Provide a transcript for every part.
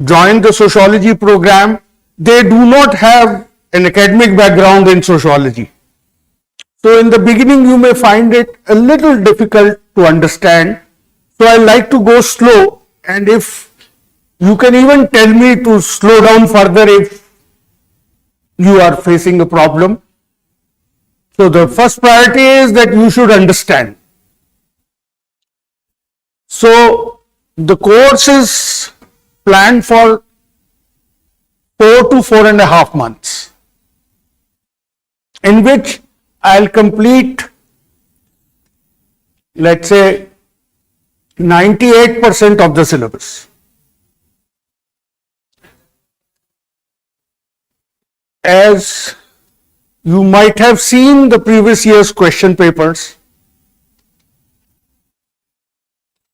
join the sociology program, they do not have an academic background in sociology. So in the beginning, you may find it a little difficult to understand. So I like to go slow, and if you can even tell me to slow down further if you are facing a problem. So the first priority is that you should understand. So the course is planned for 4 to 4.5 months, in which I'll complete, let's say, 98% of the syllabus. As you might have seen the previous year's question papers,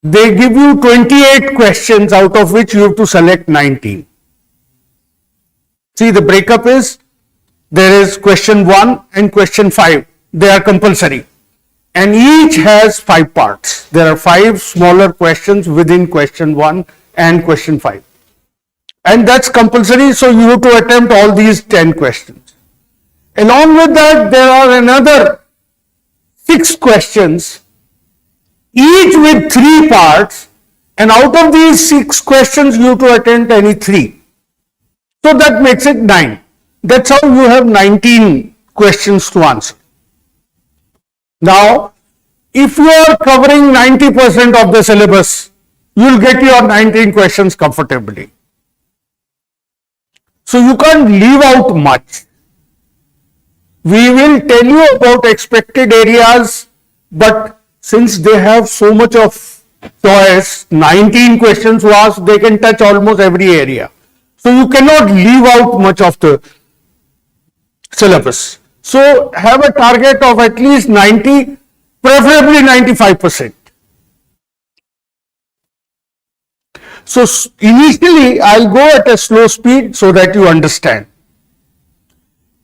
they give you 28 questions, out of which you have to select 19. See, the breakup is, there is question 1 and question 5. They are compulsory. And each has 5 parts. There are 5 smaller questions within question 1 and question 5. And that's compulsory, so you have to attempt all these 10 questions. Along with that, there are another 6 questions, each with 3 parts, and out of these 6 questions, you have to attempt any 3. So that makes it 9. That's how you have 19 questions to answer. Now, if you are covering 90% of the syllabus, you will get your 19 questions comfortably. So you can't leave out much. We will tell you about expected areas, but since they have so much of choice, 19 questions to ask, they can touch almost every area. So you cannot leave out much of the syllabus. So have a target of at least 90, preferably 95%. So initially I'll go at a slow speed so that you understand.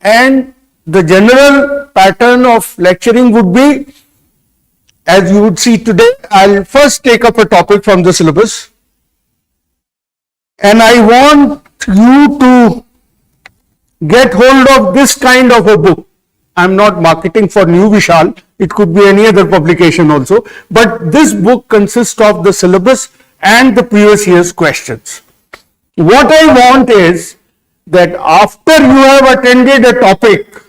And the general pattern of lecturing would be, as you would see today, I'll first take up a topic from the syllabus, and I want you to get hold of this kind of a book. I'm not marketing for New Vishal, it could be any other publication also, but this book consists of the syllabus and the previous year's questions. What I want is that after you have attended a topic,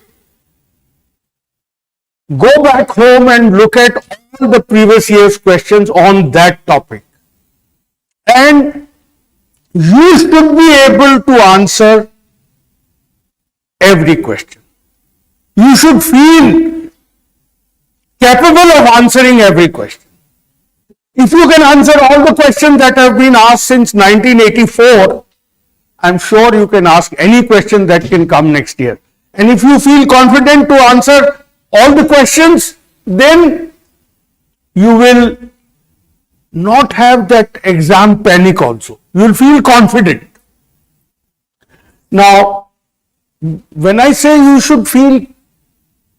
go back home and look at all the previous year's questions on that topic. And you should be able to answer every question. You should feel capable of answering every question. If you can answer all the questions that have been asked since 1984, I'm sure you can ask any question that can come next year. And if you feel confident to answer all the questions, then you will not have that exam panic also. You will feel confident. Now, when I say you should feel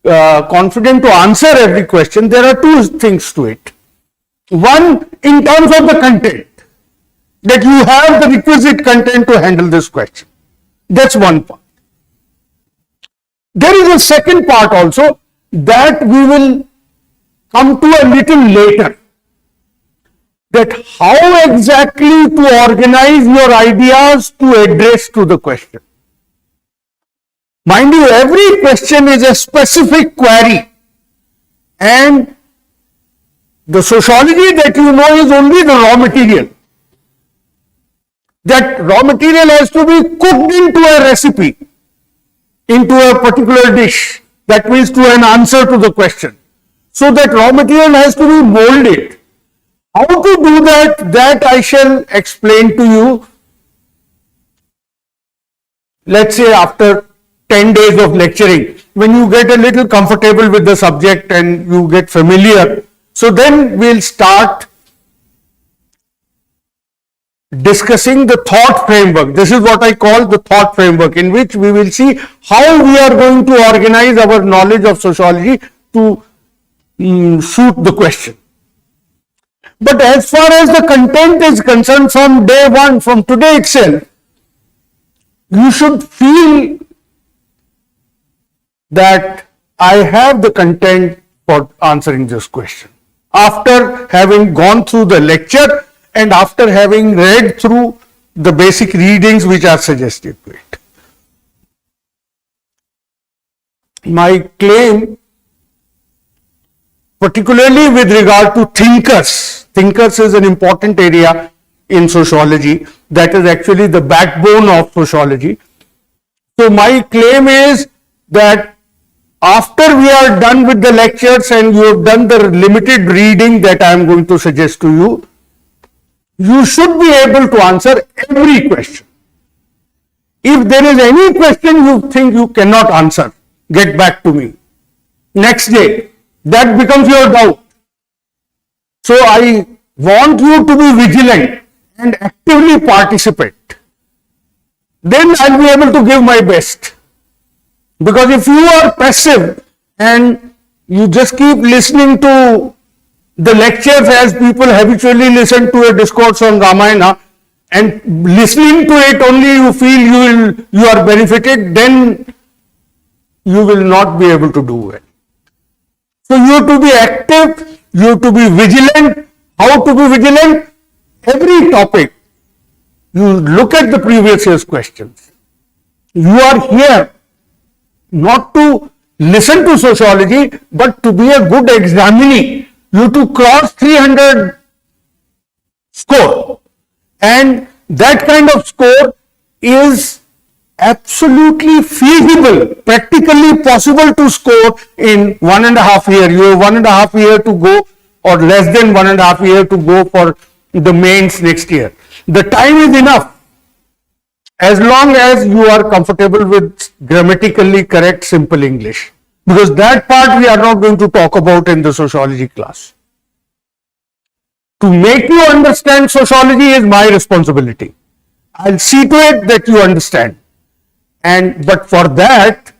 confident to answer every question, there are 2 things to it. One, in terms of the content, that you have the requisite content to handle this question. That's one part. There is a second part also that we will come to a little later, that how exactly to organize your ideas to address to the question. Mind you, every question is a specific query, and the sociology that you know is only the raw material. That raw material has to be cooked into a recipe, into a particular dish. That means to an answer to the question. So that raw material has to be molded. How to do that I shall explain to you, let's say after 10 days of lecturing, when you get a little comfortable with the subject and you get familiar. So then we'll start discussing the thought framework. This is what I call the thought framework, in which we will see how we are going to organize our knowledge of sociology to suit the question. But as far as the content is concerned, from day one, from today itself, you should feel that I have the content for answering this question. After having gone through the lecture and after having read through the basic readings which are suggested to it. My claim, particularly with regard to thinkers is an important area in sociology. That is actually the backbone of sociology. So my claim is that after we are done with the lectures and you have done the limited reading that I am going to suggest to you, you should be able to answer every question. If there is any question you think you cannot answer, get back to me. Next day, that becomes your doubt. So I want you to be vigilant and actively participate. Then I'll be able to give my best. Because if you are passive and you just keep listening to the lectures as people habitually listen to a discourse on Ramayana, and listening to it only you feel you are benefited, then you will not be able to do well. So you have to be active, you have to be vigilant. How to be vigilant? Every topic, you look at the previous year's questions. You are here not to listen to sociology, but to be a good examinee. You have to cross 300 score. And that kind of score is absolutely feasible, practically possible to score in 1.5 years. You have 1.5 years to go, or less than 1.5 years to go for the mains next year. The time is enough, as long as you are comfortable with grammatically correct simple English. Because that part we are not going to talk about in the sociology class. To make you understand sociology is my responsibility. I'll see to it that you understand. But for that,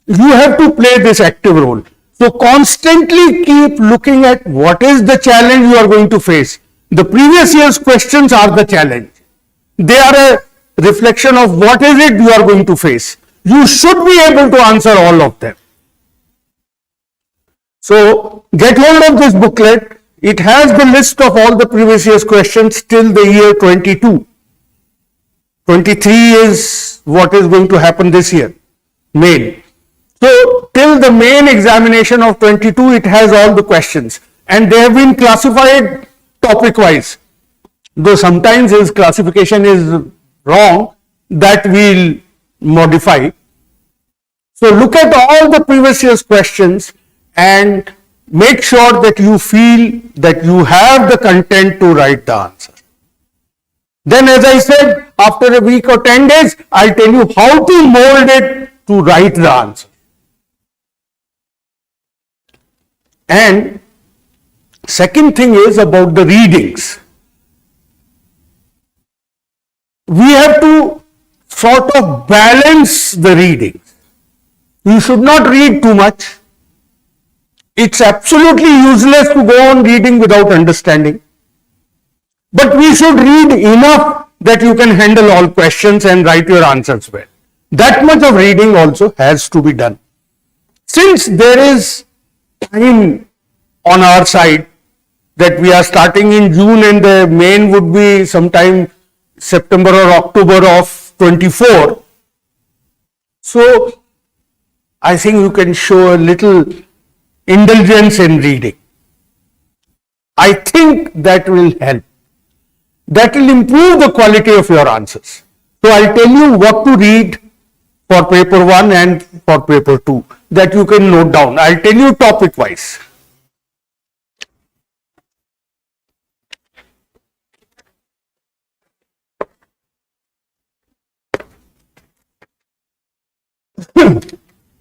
you have to play this active role. So constantly keep looking at what is the challenge you are going to face. The previous year's questions are the challenge. They are a reflection of what is it you are going to face. You should be able to answer all of them. So get hold of this booklet. It has the list of all the previous year's questions till the year 22. 23 is what is going to happen this year, main. So till the main examination of 22, it has all the questions, and they have been classified topic wise. Though sometimes his classification is wrong, that we'll modify. So look at all the previous year's questions and make sure that you feel that you have the content to write the answer. Then, as I said, after a week or 10 days, I'll tell you how to mold it to write the answer. And second thing is about the readings. We have to sort of balance the readings. You should not read too much. It's absolutely useless to go on reading without understanding. But we should read enough that you can handle all questions and write your answers well. That much of reading also has to be done. Since there is time on our side, that we are starting in June and the main would be sometime September or October of 24. So I think you can show a little indulgence in reading. I think that will help. That will improve the quality of your answers. So I'll tell you what to read for paper 1 and for paper 2, that you can note down. I'll tell you topic wise.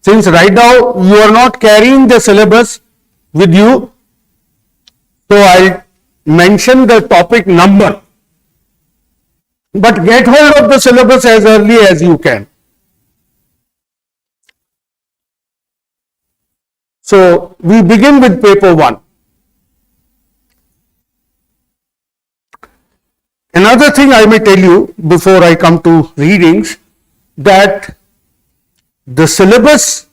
Since right now you are not carrying the syllabus with you, so I'll mention the topic number. But get hold of the syllabus as early as you can. So we begin with paper 1. Another thing I may tell you before I come to readings, that the syllabus,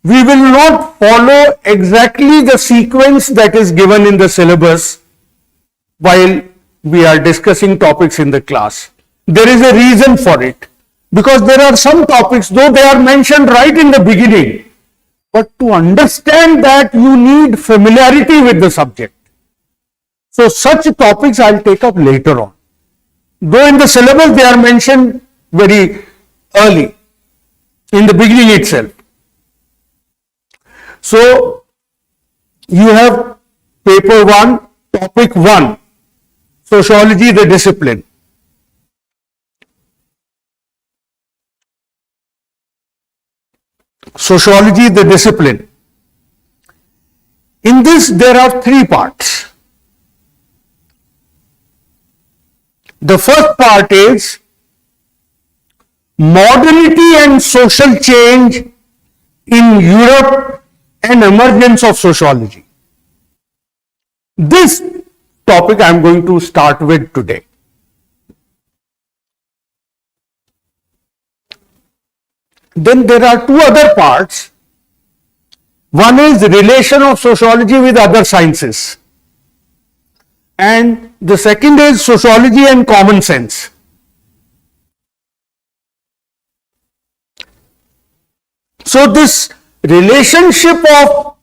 we will not follow exactly the sequence that is given in the syllabus while we are discussing topics in the class. There is a reason for it, because there are some topics, though they are mentioned right in the beginning, but to understand that you need familiarity with the subject. So such topics I'll take up later on. Though in the syllabus they are mentioned very early, in the beginning itself. So you have paper 1, topic 1, Sociology the discipline. Sociology the discipline. In this there are 3 parts. The first part is modernity and social change in Europe and emergence of sociology. This topic I am going to start with today. Then there are 2 other parts. One is the relation of sociology with other sciences, and the second is sociology and common sense. So this relationship of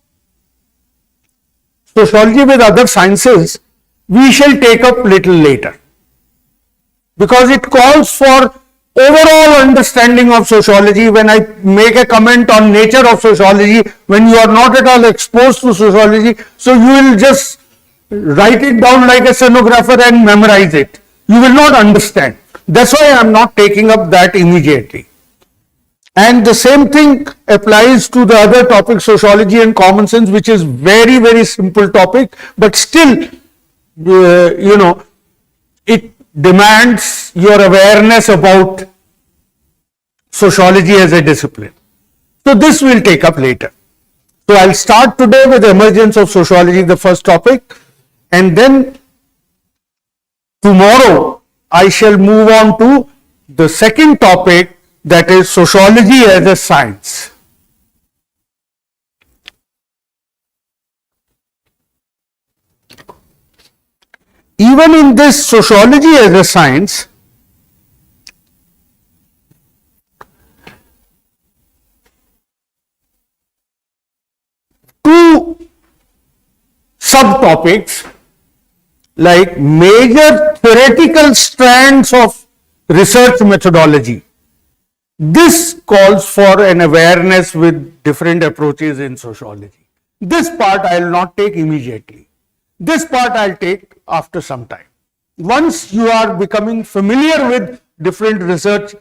sociology with other sciences we shall take up little later, because it calls for overall understanding of sociology. When I make a comment on nature of sociology, when you are not at all exposed to sociology, so you will just write it down like a stenographer and memorize it. You will not understand. That's why I am not taking up that immediately. And the same thing applies to the other topic, sociology and common sense, which is very, very simple topic, but still, it demands your awareness about sociology as a discipline. So this we'll take up later. So I'll start today with the emergence of sociology, the first topic, and then tomorrow I shall move on to the second topic, that is sociology as a science. Even in this sociology as a science, two subtopics like major theoretical strands of research methodology. This calls for an awareness with different approaches in sociology. This part I will not take immediately. This part I will take after some time. Once you are becoming familiar with different research,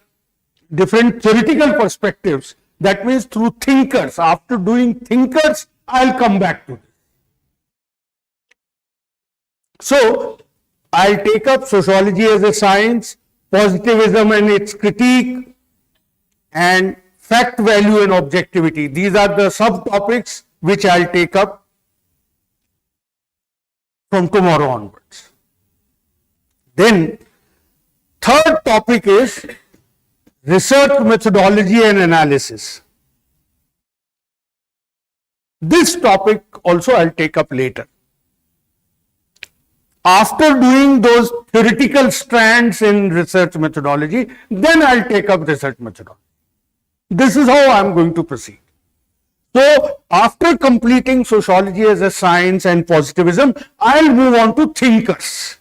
different theoretical perspectives, that means through thinkers. After doing thinkers, I will come back to this. So, I will take up sociology as a science, positivism and its critique, and fact, value and objectivity. These are the subtopics which I will take up from tomorrow onwards. Then, third topic is research methodology and analysis. This topic also I will take up later. After doing those theoretical strands in research methodology, then I will take up research methodology. This is how I am going to proceed. So, after completing sociology as a science and positivism, I will move on to thinkers.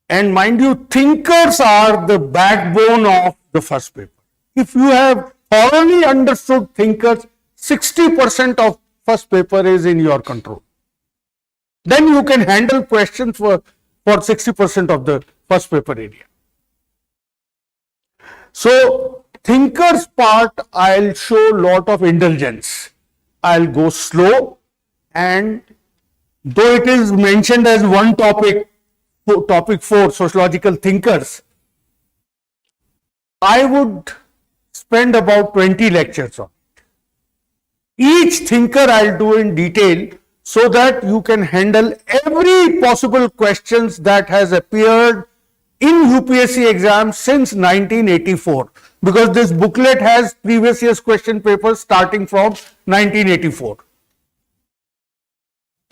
And mind you, thinkers are the backbone of the first paper. If you have thoroughly understood thinkers, 60% of first paper is in your control. Then you can handle questions for 60% of the first paper area. So, thinkers part, I'll show lot of indulgence. I'll go slow, and though it is mentioned as one topic, topic 4, sociological thinkers, I would spend about 20 lectures on it. Each thinker I'll do in detail so that you can handle every possible questions that has appeared in UPSC exams since 1984, because this booklet has previous year's question papers starting from 1984.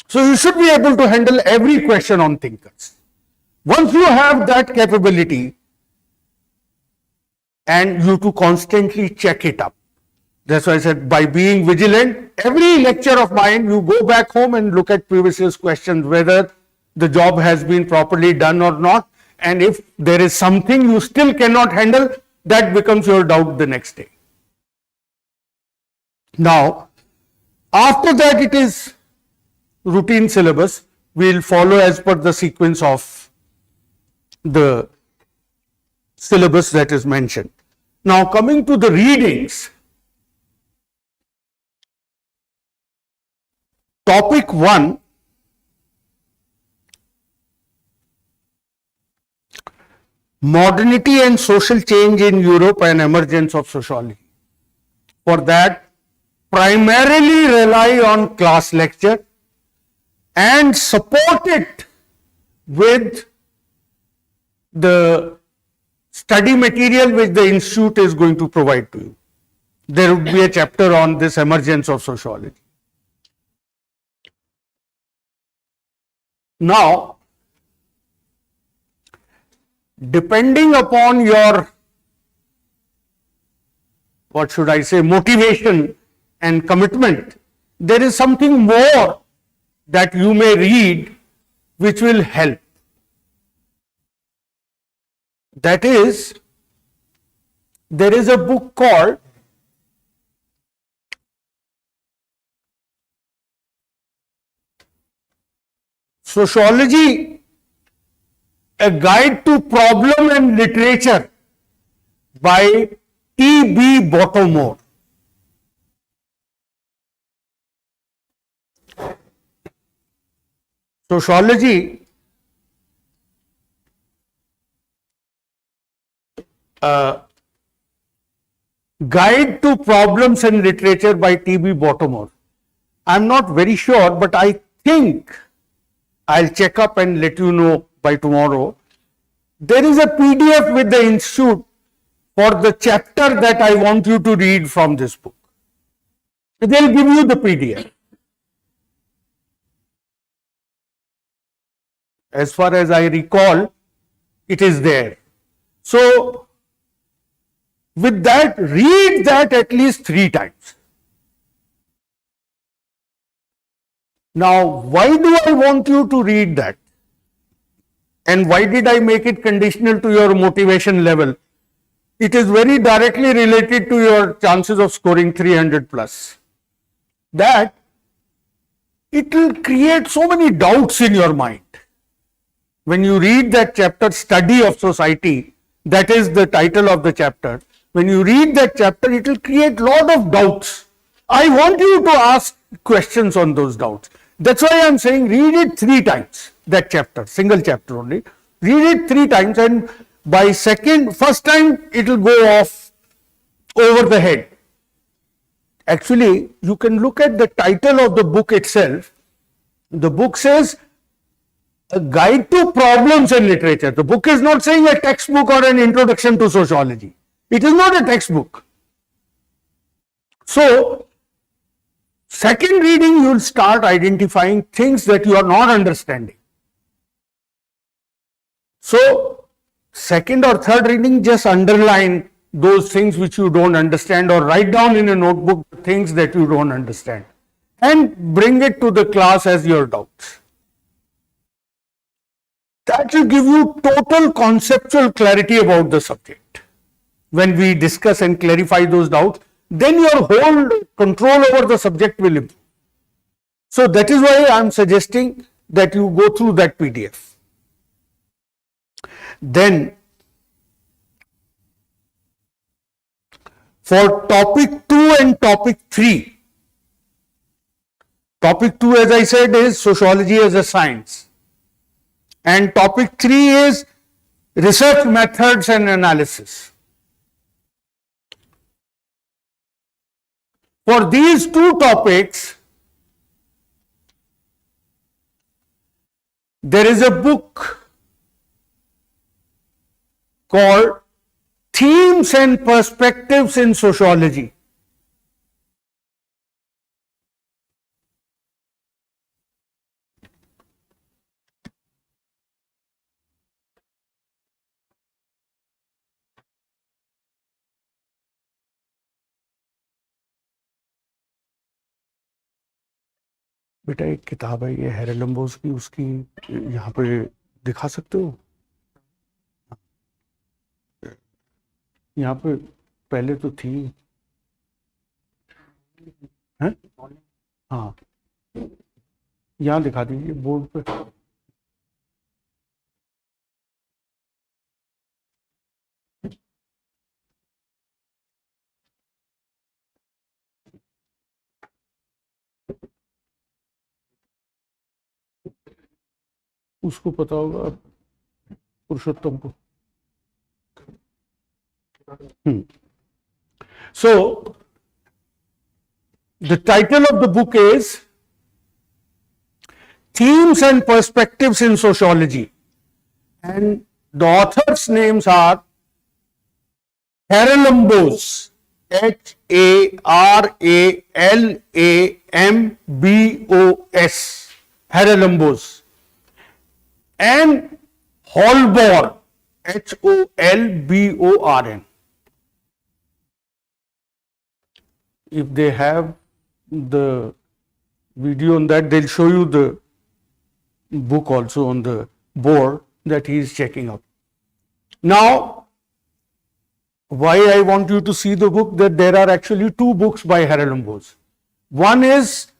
So you should be able to handle every question on thinkers. Once you have that capability, and you to constantly check it up. That's why I said, by being vigilant, every lecture of mine, you go back home and look at previous year's questions, whether the job has been properly done or not. And if there is something you still cannot handle, that becomes your doubt the next day. Now, after that, it is routine syllabus. We'll follow as per the sequence of the syllabus that is mentioned. Now, coming to the readings, topic 1, modernity and social change in Europe and emergence of sociology. For that, primarily rely on class lecture and support it with the study material which the institute is going to provide to you. There would be a chapter on this emergence of sociology. Now, depending upon your, what should I say, motivation and commitment, there is something more that you may read which will help. That is, there is a book called Sociology, a Guide to Problem and Literature by T.B. Bottomore. Sociology, Guide to Problems and Literature by T.B. Bottomore. I'm not very sure, but I think I'll check up and let you know by tomorrow. There is a PDF with the institute for the chapter that I want you to read from this book. They'll give you the PDF. As far as I recall, it is there. So, with that, read that at least 3 times. Now, why do I want you to read that? And why did I make it conditional to your motivation level? It is very directly related to your chances of scoring 300 plus. That it will create so many doubts in your mind. When you read that chapter, Study of Society, that is the title of the chapter. When you read that chapter, it will create a lot of doubts. I want you to ask questions on those doubts. That's why I am saying read it 3 times, that chapter, single chapter only. Read it 3 times, and by first time it will go off over the head. Actually, you can look at the title of the book itself. The book says, A Guide to Problems in Literature. The book is not saying a textbook or an introduction to sociology. It is not a textbook. So, second reading, you will start identifying things that you are not understanding. So, second or third reading, just underline those things which you don't understand, or write down in a notebook things that you don't understand, and bring it to the class as your doubts. That will give you total conceptual clarity about the subject. When we discuss and clarify those doubts, then your whole control over the subject will improve. So that is why I am suggesting that you go through that PDF. Then, for topic 2 and topic 3, topic 2, as I said, is sociology as a science, and topic 3 is research methods and analysis. For these 2 topics, There is a book called Themes and Perspectives in Sociology. बेटा एक किताब है ये हेरेलम्बोस की, उसकी यहाँ पे दिखा सकते हो? यहाँ पे पहले तो थी हैं? हाँ, यहाँ दिखा दीजिए बोर्ड पे। उसको पता होगा पुरुषोत्तम को। So, the title of the book is Themes and Perspectives in Sociology, and the authors' names are Haralambos, Haralambos, Haralambos, and Holborn, Holborn. If they have the video on that, they'll show you the book also on the board that he is checking out. Now, why I want you to see the book, that there are actually two books by Haralambos. One is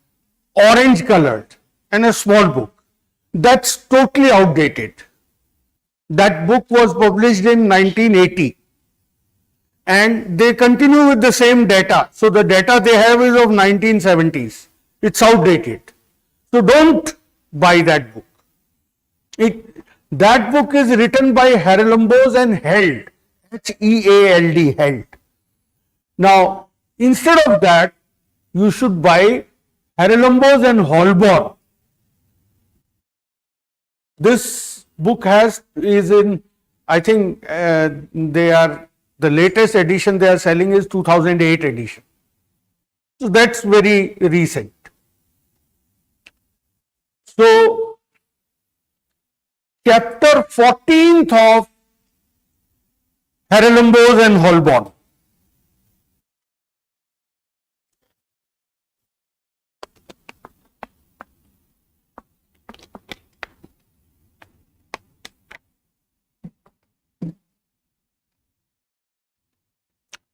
orange colored and a small book. That's totally outdated. That book was published in 1980. And they continue with the same data. So the data they have is of 1970s. It's outdated. So don't buy that book. That book is written by Haralambos and Held, H-E-A-L-D, Held. Now, instead of that, you should buy Haralambos and Holborn. This book is in, I think the latest edition they are selling is 2008 edition. So that's very recent. So, chapter 14th of Haralambos and Holborn.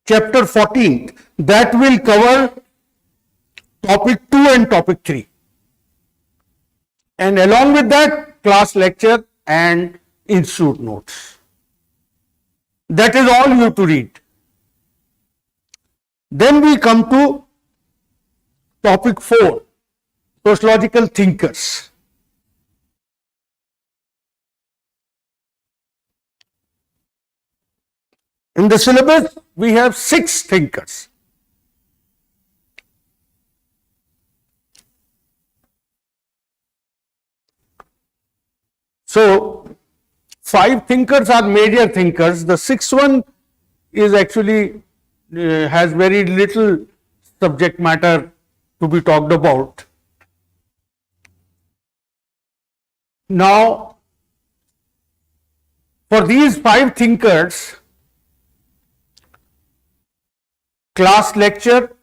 Chapter 14th, that will cover topic 2 and topic 3. And along with that, class lecture and institute notes. That is all you have to read. Then we come to topic 4, sociological thinkers. In the syllabus, we have 6 thinkers. So, 5 thinkers are major thinkers. The 6th one is actually has very little subject matter to be talked about. Now, for these 5 thinkers, class lecture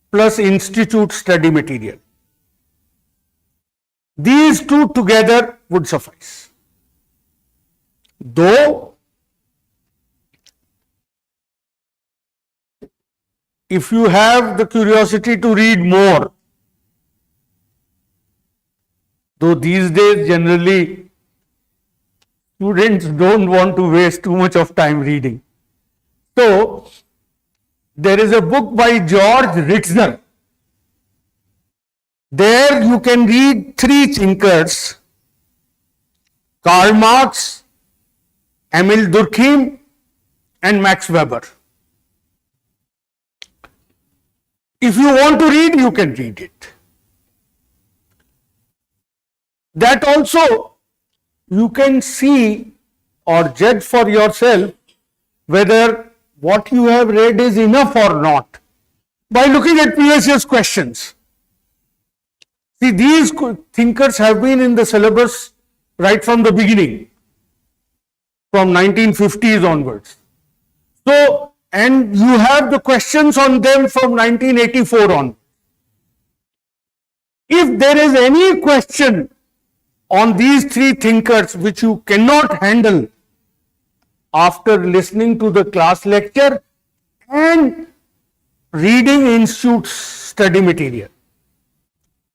plus institute study material. These two together would suffice. Though, if you have the curiosity to read more, though these days generally students don't want to waste too much of time reading. So, there is a book by George Ritzner. There you can read 3 thinkers, Karl Marx, Emil Durkheim, and Max Weber. If you want to read, you can read it. That also you can see or judge for yourself whether what you have read is enough or not by looking at previous year's questions. See, these thinkers have been in the syllabus right from the beginning, from 1950s onwards. So, and you have the questions on them from 1984 on. If there is any question on these three thinkers which you cannot handle after listening to the class lecture and reading institute study material,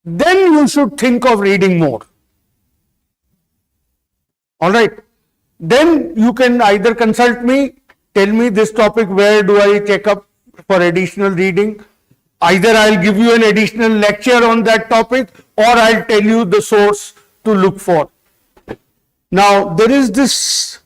then you should think of reading more. All right. Then you can either consult me, tell me this topic, where do I check up for additional reading? Either I'll give you an additional lecture on that topic, or I'll tell you the source to look for. Now, there is this.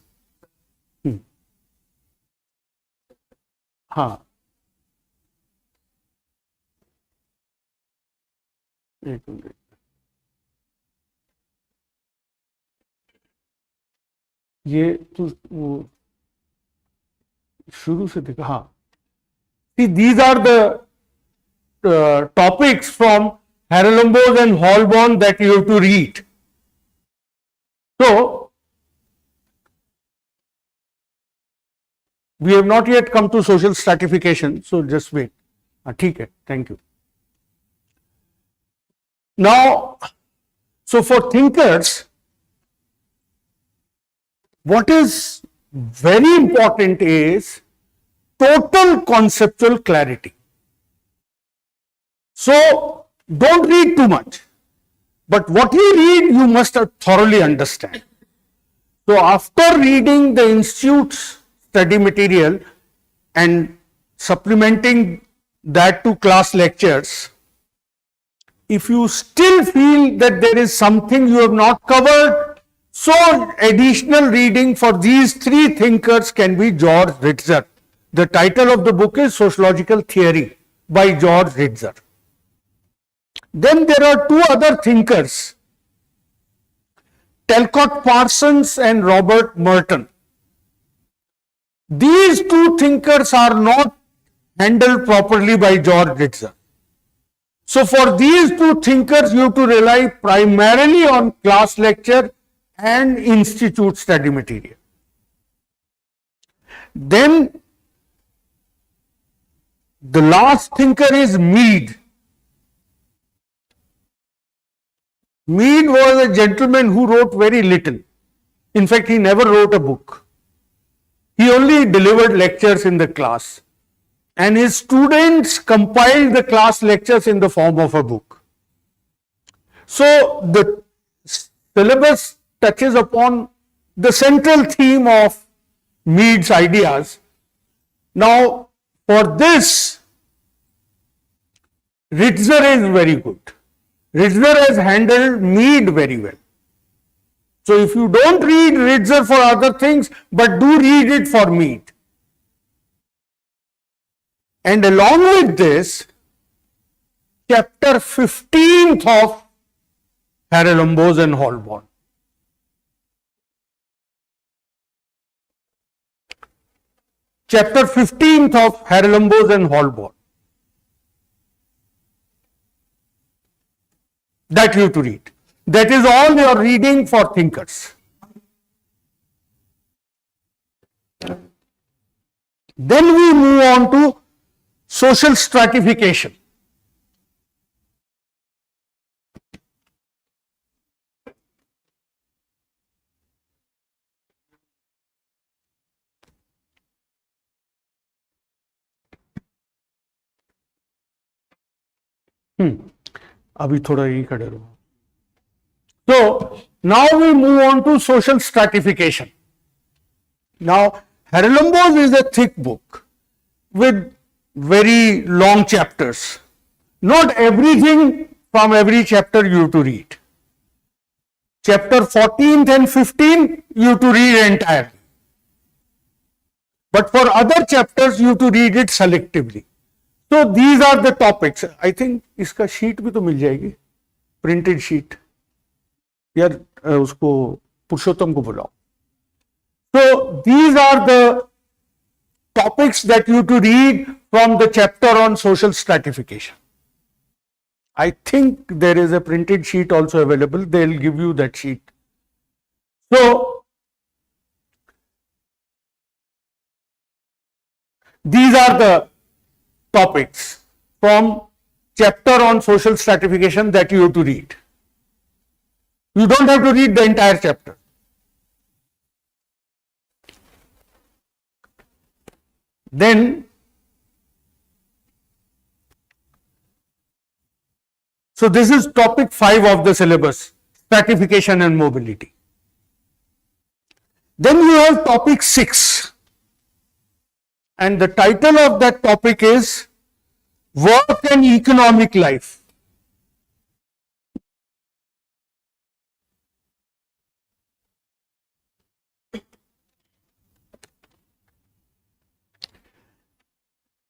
ये तो शुरू से देखा. हाँ, see, these are the topics from Haralambos and Holborn that you have to read. So, we have not yet come to social stratification, so just wait. ठीक है, thank you. Now, so for thinkers, what is very important is total conceptual clarity. So, don't read too much, but what you read, you must thoroughly understand. So, after reading the institute's study material and supplementing that to class lectures, if you still feel that there is something you have not covered, so additional reading for these three thinkers can be George Ritzer. The title of the book is Sociological Theory by George Ritzer. Then there are two other thinkers, Talcott Parsons and Robert Merton. These two thinkers are not handled properly by George Ritzer. So for these two thinkers, you have to rely primarily on class lecture and institute study material. Then the last thinker is Mead. Mead was a gentleman who wrote very little. In fact, he never wrote a book. He only delivered lectures in the class. And his students compiled the class lectures in the form of a book. So the syllabus touches upon the central theme of Mead's ideas. Now, for this, Ritzer is very good. Ritzer has handled Mead very well. So if you don't read Ritzer for other things, but do read it for Mead. And along with this, chapter 15th of Haralambos and Holborn. Chapter 15th of Haralambos and Holborn. That you have to read. That is all your reading for thinkers. Then we move on to social stratification. अभी थोड़ा यही खड़े रहो. So now we move on to social stratification. Now Haralambos is a thick book with very long chapters. Not everything from every chapter you have to read. Chapter 14th and 15th you have to read entirely. But for other chapters you have to read it selectively. So these are the topics. I think इसका sheet भी तो मिल जाएगी, printed sheet. यार उसको पुरुषोत्तम को बुलाओ. So these are the topics that you to read from the chapter on social stratification. I think there is a printed sheet also available. They will give you that sheet. So these are the topics from chapter on social stratification that you have to read. You don't have to read the entire chapter. Then, so this is topic 5 of the syllabus, stratification and mobility. Then you have topic 6, and the title of that topic is Work and Economic Life.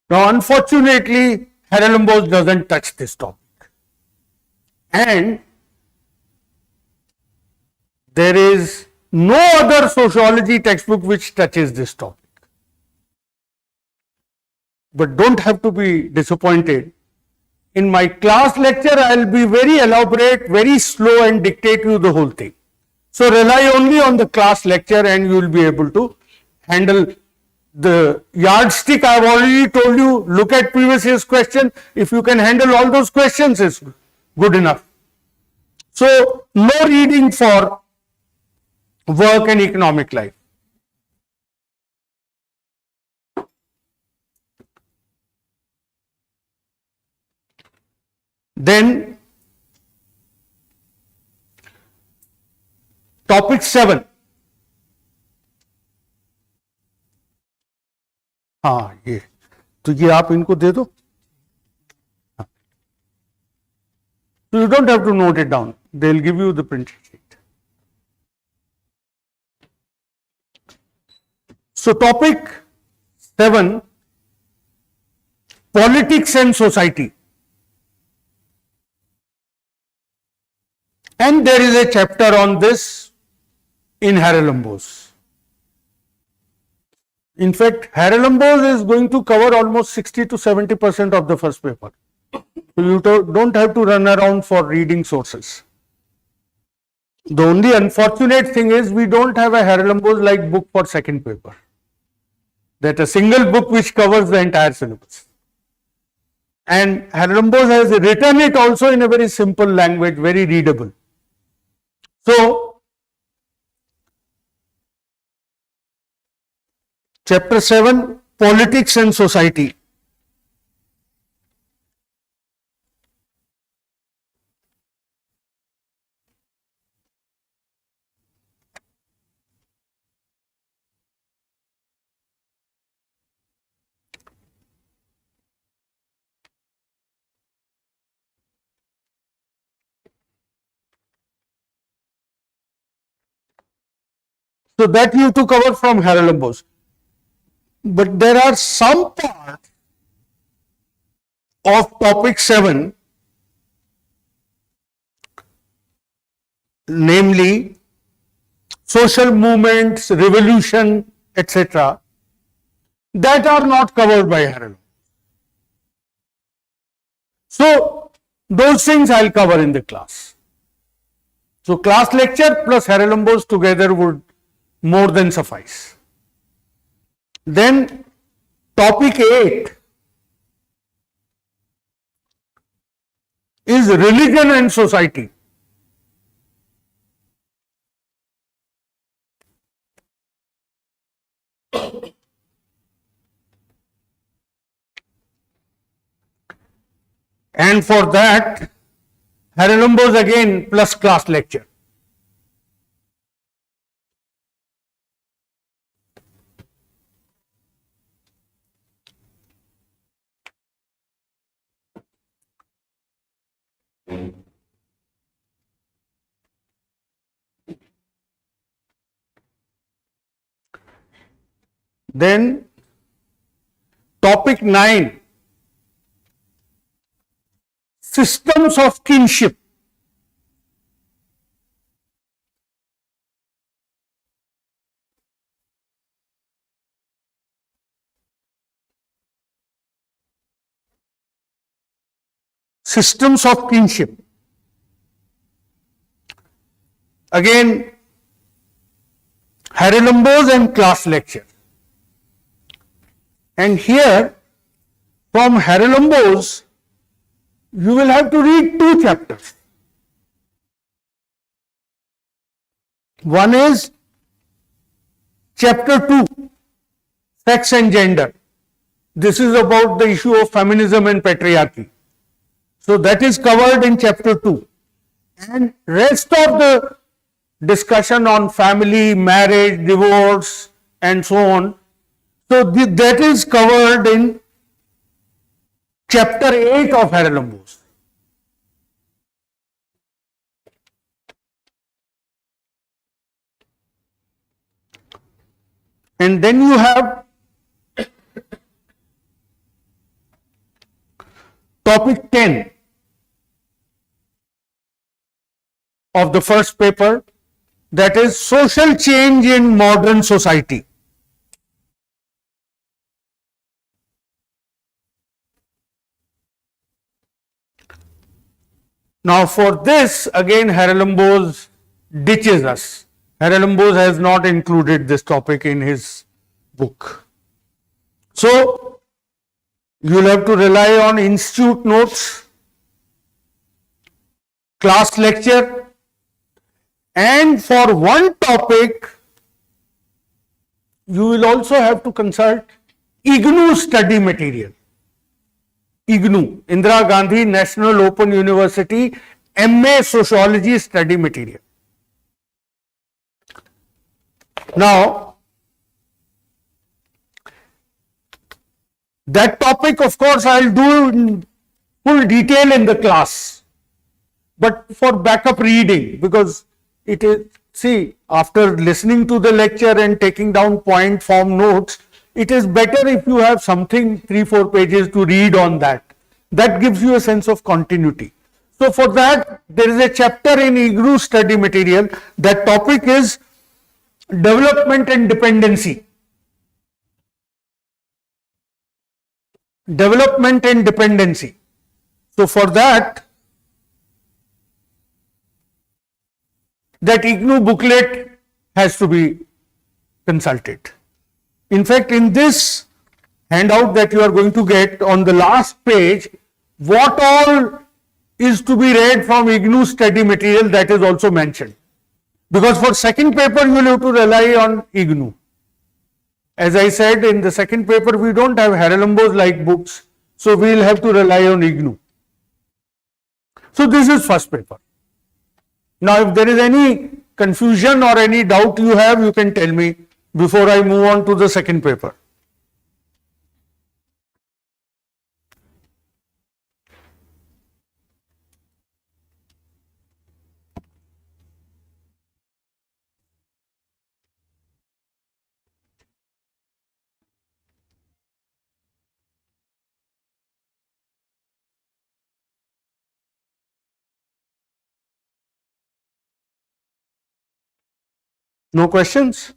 Now, unfortunately, Haralambos doesn't touch this topic, and there is no other sociology textbook which touches this topic. But don't have to be disappointed. In my class lecture, I will be very elaborate, very slow, and dictate you the whole thing. So rely only on the class lecture and you will be able to handle the yardstick. I have already told you, look at previous year's question. If you can handle all those questions, is good enough. So no reading for work and economic life. Then topic 7. हाँ ये तो ये आप इनको दे दो. So you don't have to note it down. They will give you the printed sheet. So topic 7, politics and society. And there is a chapter on this in Haralambos. In fact, Haralambos is going to cover almost 60 to 70% of the first paper. So you don't have to run around for reading sources. The only unfortunate thing is we don't have a Haralambos like book for second paper. That a single book which covers the entire syllabus. And Haralambos has written it also in a very simple language, very readable. So, chapter 7, Politics and Society. So that you have to cover from Haralambos. But there are some parts of topic 7, namely social movements, revolution, etc., that are not covered by Haralambos. So those things I'll cover in the class. So class lecture plus Haralambos together would more than suffice. Then topic 8 is religion and society. And for that, Haralambos again plus class lecture. Then topic 9, systems of kinship. systems of kinship. Again, Haralambos and class lecture. And here, from Haralambos, you will have to read two chapters. One is chapter 2, sex and gender. This is about the issue of feminism and patriarchy. So that is covered in chapter 2. And rest of the discussion on family, marriage, divorce and so on. So that is covered in chapter 8 of Haralambos. And then you have topic 10 of the first paper, that is social change in modern society. Now for this, again Haralambos ditches us. Haralambos has not included this topic in his book. So you'll have to rely on institute notes, class lecture, and for one topic you will also have to consult IGNOU study material. IGNOU, Indira Gandhi National Open University MA Sociology study material. Now, that topic, of course, I'll do in full detail in the class, but for backup reading, because it is, see, after listening to the lecture and taking down point form notes, it is better if you have something 3-4 pages to read on that. That gives you a sense of continuity. So for that, there is a chapter in IGNOU study material. That topic is development and dependency. Development and dependency. So for that IGNOU booklet has to be consulted. In fact, in this handout that you are going to get, on the last page, what all is to be read from IGNOU study material, that is also mentioned. Because for second paper you will have to rely on IGNOU. As I said, in the second paper we don't have Haralambos like books, so we will have to rely on IGNOU. So this is first paper. Now if there is any confusion or any doubt you have, you can tell me before I move on to the second paper. No questions?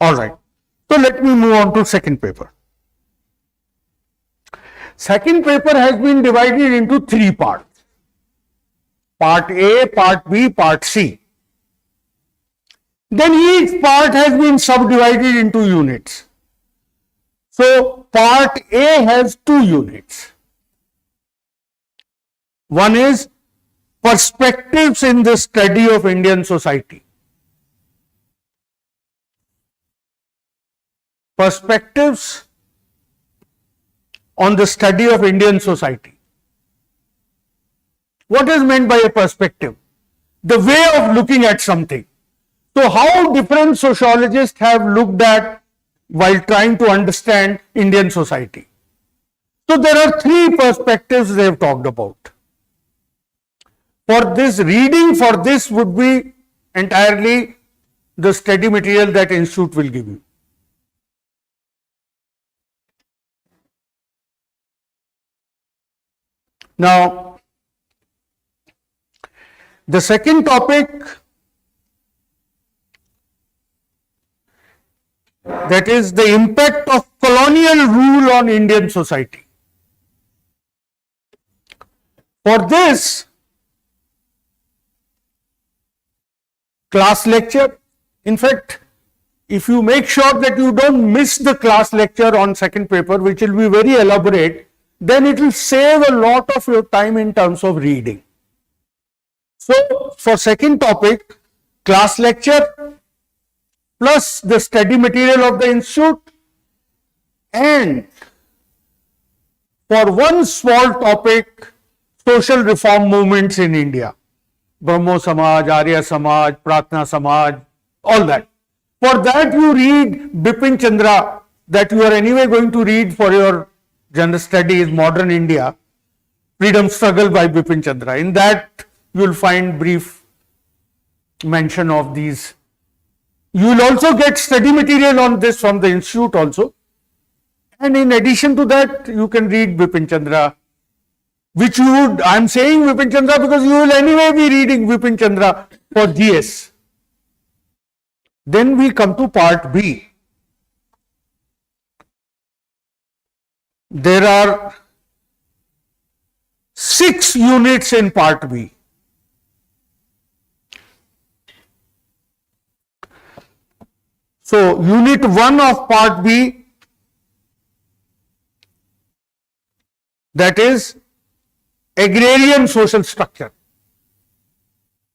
All right. So let me move on to second paper. Second paper has been divided into 3 parts. Part A, Part B, Part C. Then each part has been subdivided into units. So Part A has 2 units. One is perspectives in the study of Indian society. Perspectives on the study of Indian society. What is meant by a perspective? The way of looking at something. So how different sociologists have looked at while trying to understand Indian society. So there are 3 perspectives they have talked about. For this, reading for this would be entirely the study material that institute will give you. Now, the second topic, that is the impact of colonial rule on Indian society. For this, class lecture, in fact, if you make sure that you don't miss the class lecture on second paper, which will be very elaborate, then it will save a lot of your time in terms of reading. So, for second topic, class lecture plus the study material of the institute, and for one small topic, social reform movements in India. Brahmo Samaj, Arya Samaj, Pratna Samaj, all that. For that you read Bipin Chandra, that you are anyway going to read for your general studies, Modern India, Freedom Struggle by Bipin Chandra. In that you will find brief mention of these. You will also get study material on this from the institute also. And in addition to that, you can read Bipin Chandra, which you would, I am saying Bipin Chandra because you will anyway be reading Bipin Chandra for GS. Then we come to part B. There are 6 units in part B. So, unit 1 of part B, that is agrarian social structure,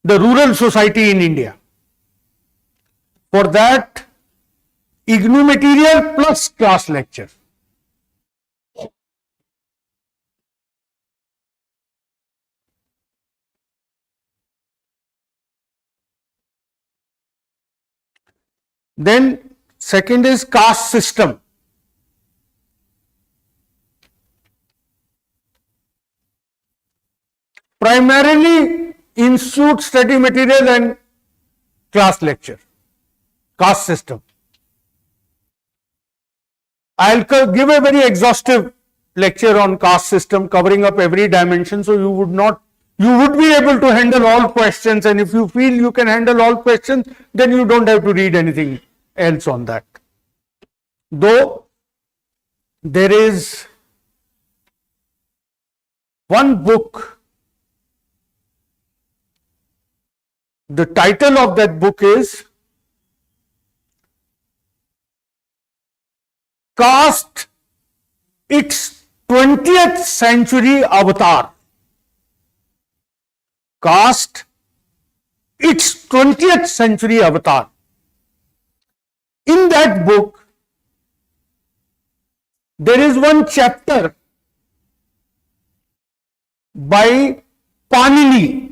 the rural society in India. For that, IGNOU material plus class lecture. Then second is caste system. Primarily institute study material and class lecture. Caste system. I'll give a very exhaustive lecture on caste system covering up every dimension, so you would be able to handle all questions, and if you feel you can handle all questions, then you don't have to read anything else on that. Though there is one book, the title of that book is Caste, its 20th century avatar. Caste, its 20th century avatar. In that book, there is one chapter by Panini.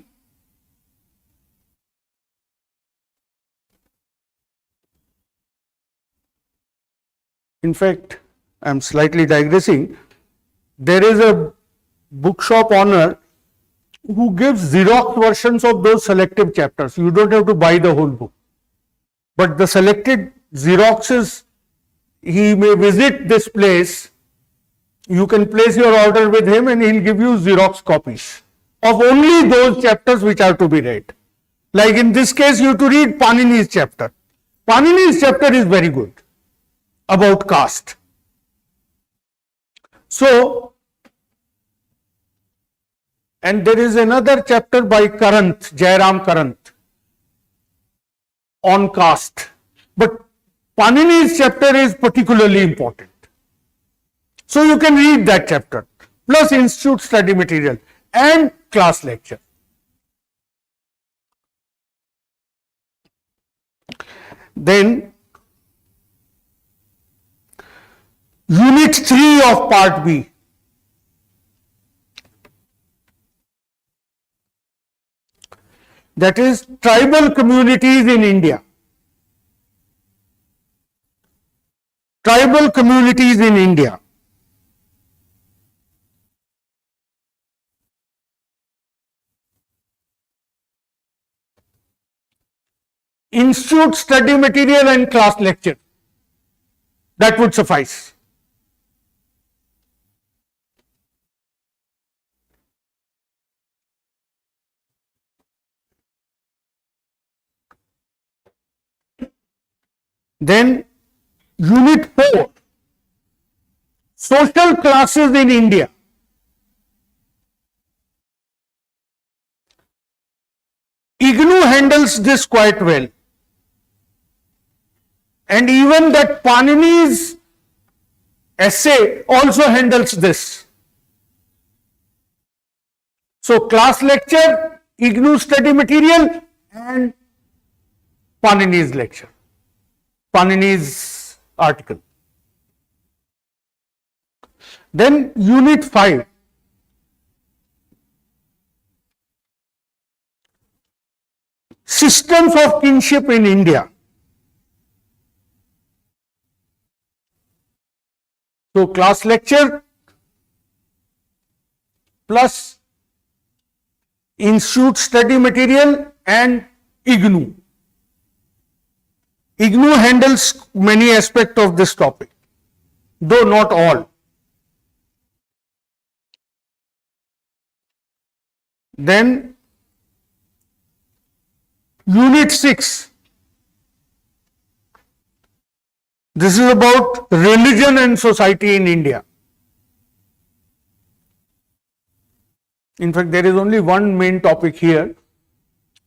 In fact, I am slightly digressing. There is a bookshop owner who gives Xerox versions of those selective chapters. You don't have to buy the whole book. But the selected Xeroxes, he may visit this place. You can place your order with him and he'll give you Xerox copies of only those chapters which are to be read. Like in this case, you have to read Panini's chapter. Panini's chapter is very good about caste. So, and there is another chapter by Karant, Jairam Karant, on caste. But Panini's chapter is particularly important. So you can read that chapter, plus institute study material and class lecture. Then Unit 3 of Part B. That is tribal communities in India. Tribal communities in India. Institute study material and class lecture. That would suffice. Then Unit 4, social classes in India. IGNOU handles this quite well. And even that Panini's essay also handles this. So class lecture, IGNOU study material, and Panini's lecture, Panini's article. Then Unit 5. Systems of kinship in India. So class lecture plus institute study material and IGNOU. IGNOU handles many aspects of this topic, though not all. Then Unit 6. This is about religion and society in India. In fact, there is only one main topic here: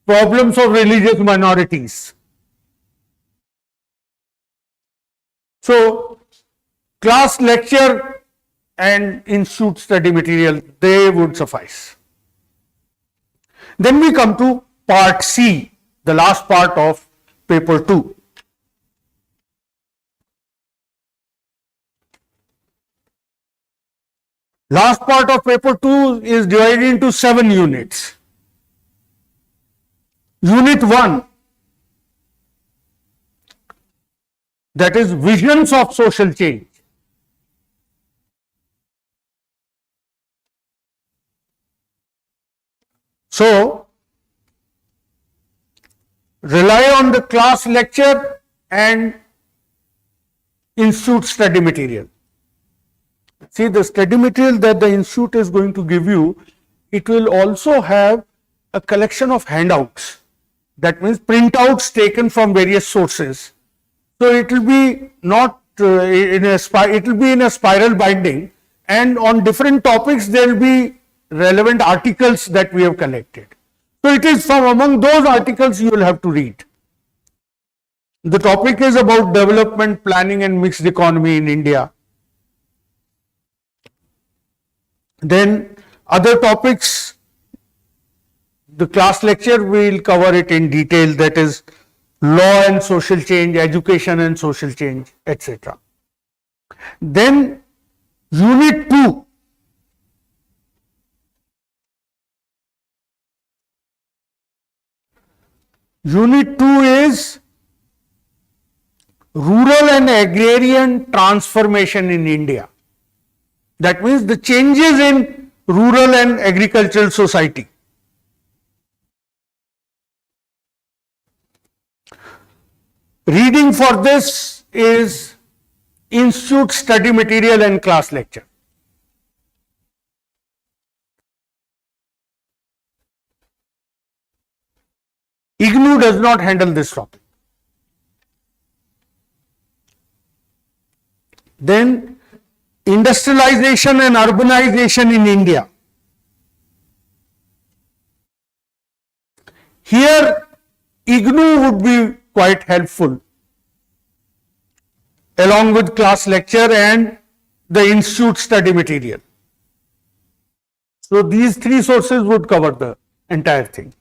problems of religious minorities. So, class lecture and institute study material, they would suffice. Then we come to part C, the last part of paper 2. Last part of paper 2 is divided into 7 units. Unit 1, that is visions of social change. So, rely on the class lecture and institute study material. See, the study material that the institute is going to give you, it will also have a collection of handouts. That means printouts taken from various sources. So it will be not it will be in a spiral binding, and on different topics there will be relevant articles that we have collected. So it is from among those articles you will have to read. The topic is about development planning and mixed economy in India. Then other topics, the class lecture will cover it in detail, that is law and social change, education and social change, etc. Then Unit 2. Unit 2 is rural and agrarian transformation in India. That means the changes in rural and agricultural society. Reading for this is institute study material and class lecture. IGNOU does not handle this topic. Then industrialization and urbanization in India. Here IGNOU would be quite helpful along with class lecture and the institute study material. So these 3 sources would cover the entire thing.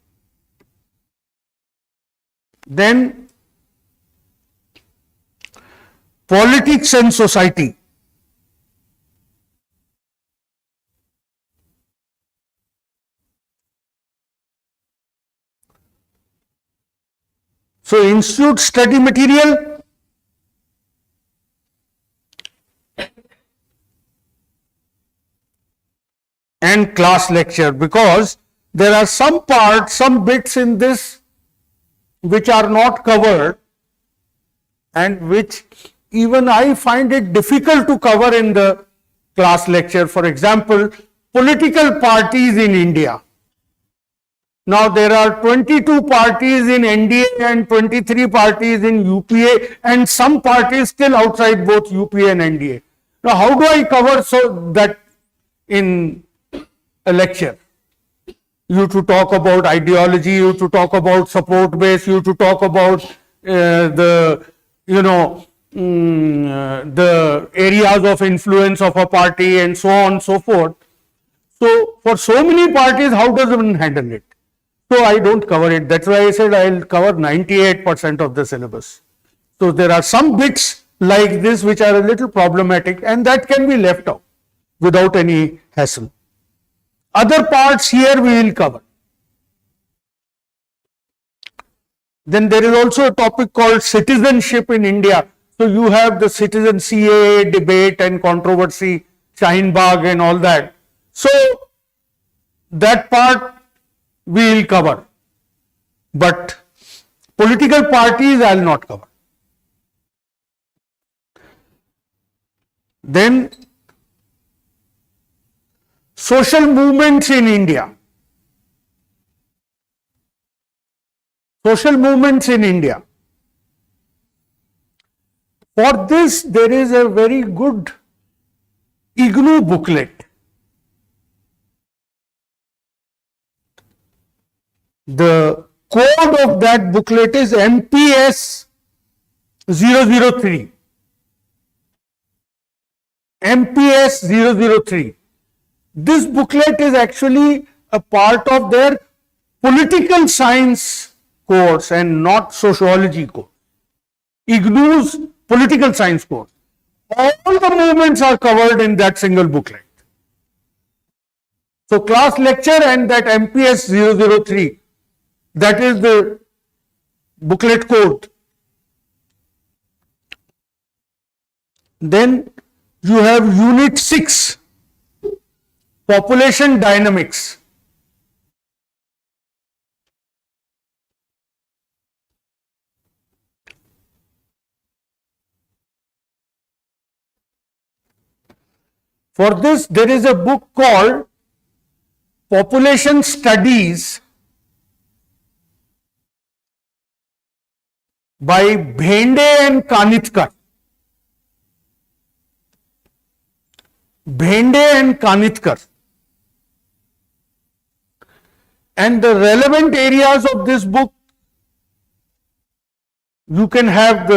Then politics and society. So institute study material and class lecture, because there are some parts, some bits in this which are not covered and which even I find it difficult to cover in the class lecture. For example, political parties in India. Now there are 22 parties in NDA and 23 parties in UPA and some parties still outside both UPA and NDA. Now how do I cover so that in a lecture? you to talk about ideology, you to talk about support base, you to talk about the, you know, the areas of influence of a party and so on and so forth. So for so many parties, how does one handle it? So I don't cover it. That's why I said I'll cover 98% of the syllabus. So there are some bits like this which are a little problematic, and that can be left out without any hassle. Other parts here we will cover. Then there is also a topic called citizenship in India. So you have the citizen CAA debate and controversy, Shaheen Bagh and all that. So that part we will cover. But political parties I will not cover. Then social movements in India. Social movements in India. For this, there is a very good IGNOU booklet. The code of that booklet is MPS 003. MPS 003. This booklet is actually a part of their political science course and not sociology course. IGNOU's political science course. All the movements are covered in that single booklet. So class lecture and that MPS 003, that is the booklet code. Then you have Unit 6, Population Dynamics. For this, there is a book called Population Studies by Bhende and Kanitkar. Bhende and Kanitkar. And the relevant areas of this book, you can have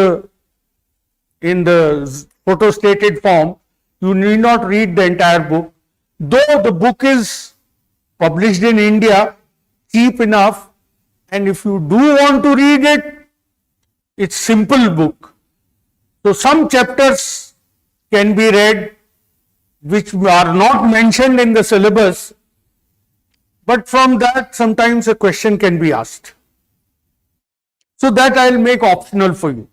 in the photostated form. You need not read the entire book. Though the book is published in India, cheap enough, and if you do want to read it, it's simple book. So some chapters can be read which are not mentioned in the syllabus, but from that sometimes a question can be asked. So that I'll make optional for you.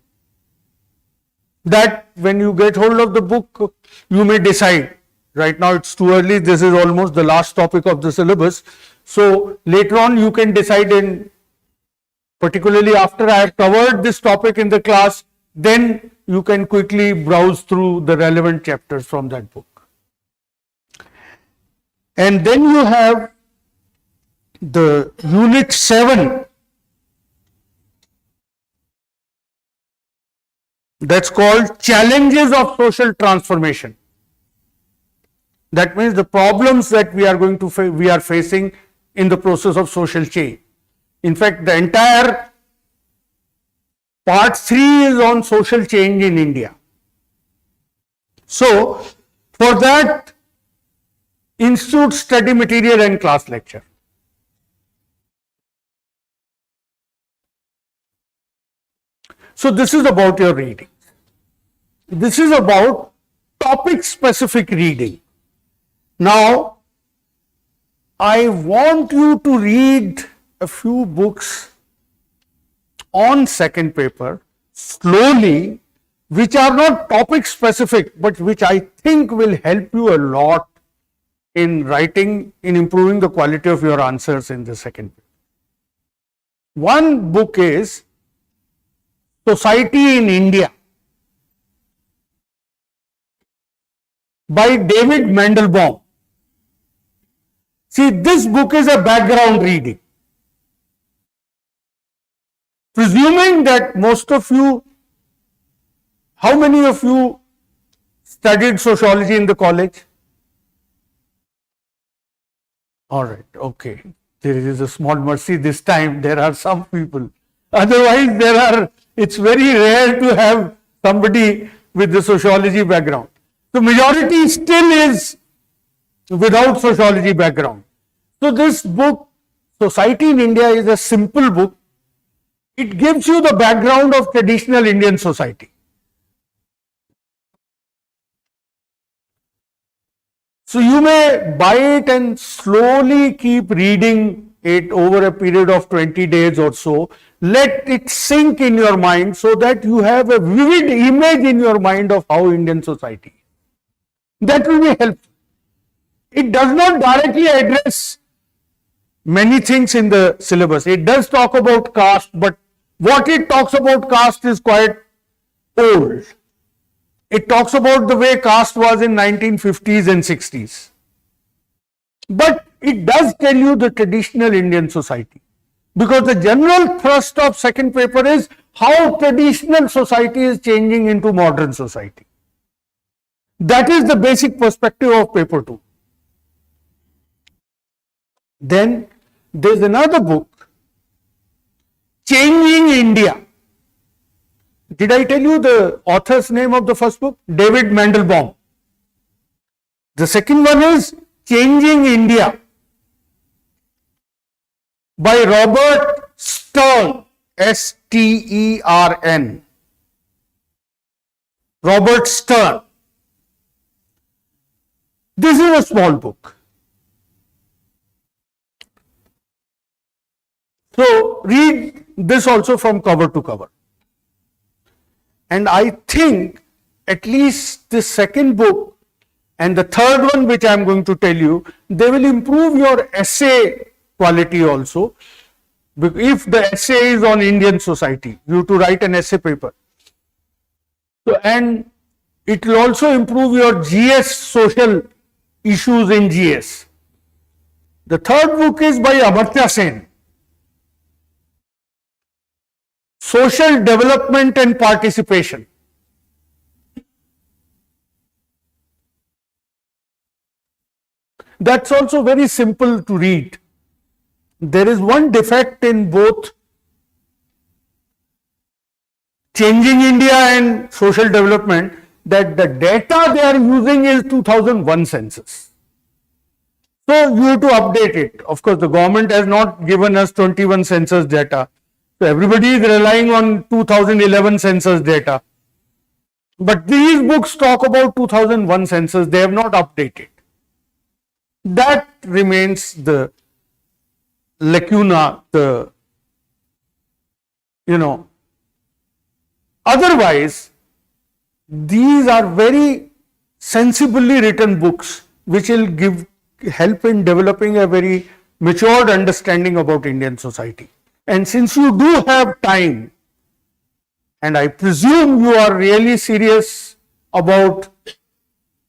That when you get hold of the book, you may decide. Right now it's too early, this is almost the last topic of the syllabus. So later on you can decide, in particularly after I have covered this topic in the class, then you can quickly browse through the relevant chapters from that book. And then you have the Unit 7, that's called Challenges of Social Transformation. That means the problems that we are facing in the process of social change. In fact, the entire part 3 is on social change in India. So, for that, Institute study material and class lecture. So, this is about your reading. This is about topic specific reading. Now, I want you to read a few books on second paper slowly, which are not topic specific, but which I think will help you a lot in writing, in improving the quality of your answers in the second paper. One book is Society in India by David Mandelbaum. See, this book is a background reading. Presuming that most of you, how many of you studied sociology in the college? All right, okay. There is a small mercy this time. There are some people. Otherwise, it's very rare to have somebody with the sociology background. The majority still is without sociology background. So this book, Society in India, is a simple book. It gives you the background of traditional Indian society. So you may buy it and slowly keep reading it over a period of 20 days or so. Let it sink in your mind so that you have a vivid image in your mind of how Indian society is. That will be helpful. It does not directly address many things in the syllabus. It does talk about caste, but what it talks about caste is quite old. It talks about the way caste was in 1950s and 60s. But it does tell you the traditional Indian society. Because the general thrust of second paper is how traditional society is changing into modern society. That is the basic perspective of paper 2. Then there is another book, Changing India. Did I tell you the author's name of the first book? David Mandelbaum. The second one is Changing India by Robert Stern, S-T-E-R-N. Robert Stern. This is a small book. So read this also from cover to cover. And I think at least the second book and the third one, which I am going to tell you, they will improve your essay quality also. If the essay is on Indian society, you have to write an essay paper. So, and it will also improve your GS social issues in GS. The third book is by Amartya Sen, Social Development and Participation. That's also very simple to read. There is one defect in both Changing India and Social Development, that the data they are using is 2001 census. So you have to update it. Of course, the government has not given us 21 census data. So everybody is relying on 2011 census data. But these books talk about 2001 census, they have not updated. That remains the lacuna, Otherwise, these are very sensibly written books which will help in developing a very matured understanding about Indian society. And since you do have time, and I presume you are really serious about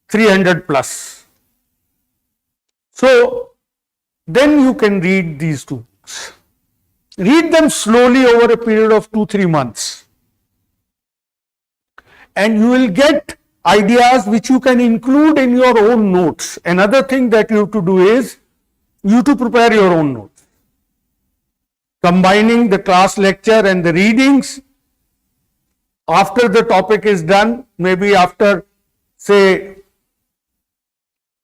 300 plus, so then you can read these two books. Read them slowly over a period of 2-3 months. And you will get ideas which you can include in your own notes. Another thing that you have to do is, you have to prepare your own notes. Combining the class lecture and the readings, after the topic is done, maybe after say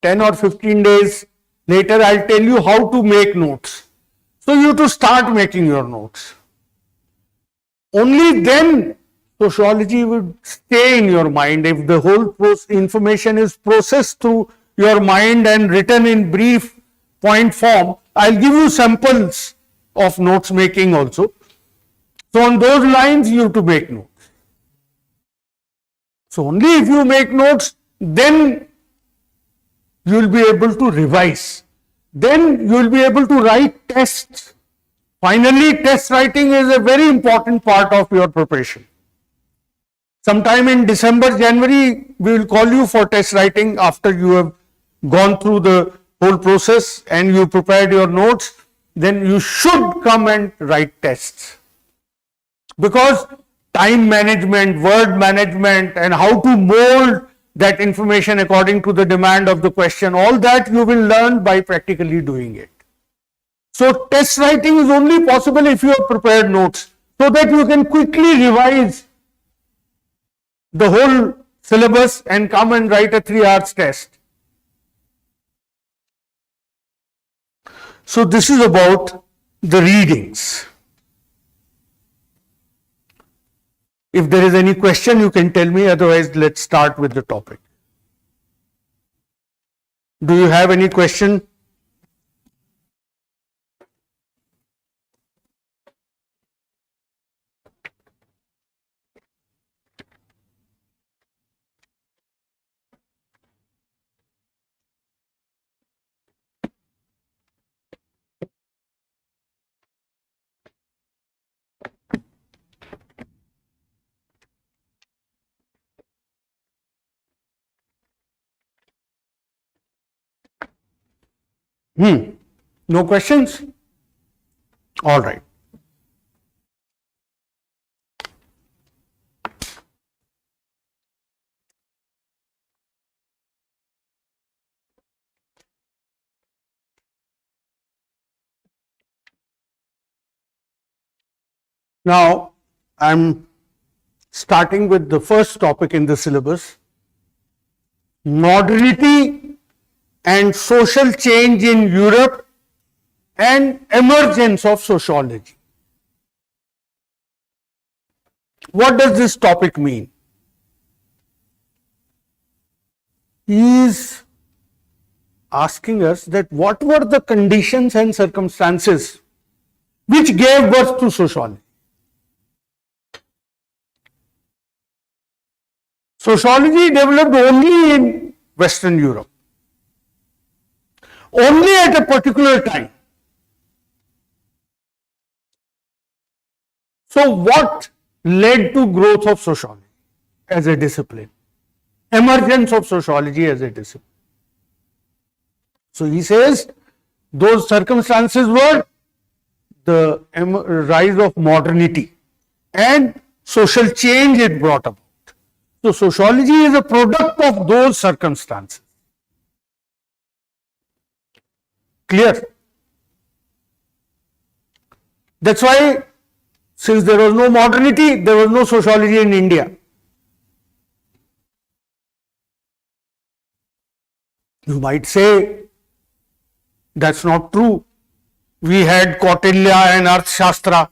10 or 15 days later, I'll tell you how to make notes. So you have to start making your notes. Only then sociology would stay in your mind. If the whole information is processed through your mind and written in brief point form, I'll give you samples of notes making also. So on those lines, you have to make notes. So only if you make notes, then you will be able to revise. Then you will be able to write tests. Finally, test writing is a very important part of your preparation. Sometime in December, January, we will call you for test writing after you have gone through the whole process and you prepared your notes. Then you should come and write tests. Because time management, word management, and how to mold that information according to the demand of the question, all that you will learn by practically doing it. So test writing is only possible if you have prepared notes, so that you can quickly revise the whole syllabus and come and write a 3 hours test. So this is about the readings. If there is any question, you can tell me, otherwise let's start with the topic. Do you have any question? No questions? All right. Now, I'm starting with the first topic in the syllabus, modernity and social change in Europe and emergence of sociology. What does this topic mean? He is asking us that what were the conditions and circumstances which gave birth to sociology. Sociology developed only in Western Europe, only at a particular time. So what led to growth of sociology as a discipline? Emergence of sociology as a discipline. So he says those circumstances were the rise of modernity and social change it brought about. So sociology is a product of those circumstances. Clear? That's why, since there was no modernity, there was no sociology in India. You might say, that's not true. We had Kautilya and Arthashastra.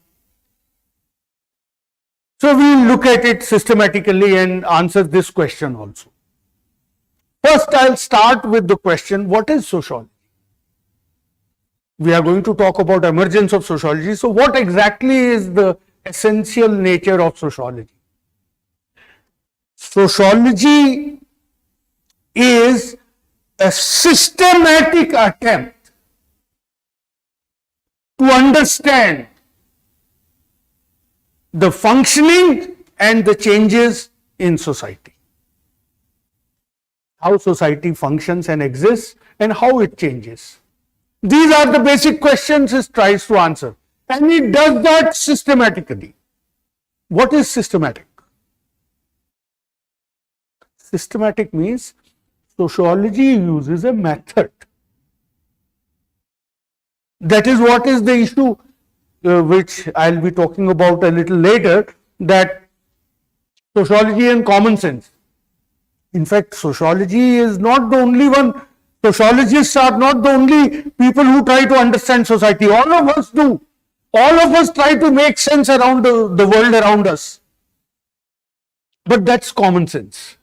So we will look at it systematically and answer this question also. First, I'll start with the question, what is sociology? We are going to talk about emergence of sociology. So what exactly is the essential nature of sociology? Sociology is a systematic attempt to understand the functioning and the changes in society. How society functions and exists and how it changes. These are the basic questions it tries to answer. And it does that systematically. What is systematic? Systematic means sociology uses a method. That is what is the issue which I'll be talking about a little later, that sociology and common sense. In fact, sociology is not the only one. Sociologists are not the only people who try to understand society. All of us do. All of us try to make sense around the world around us. But that's common sense.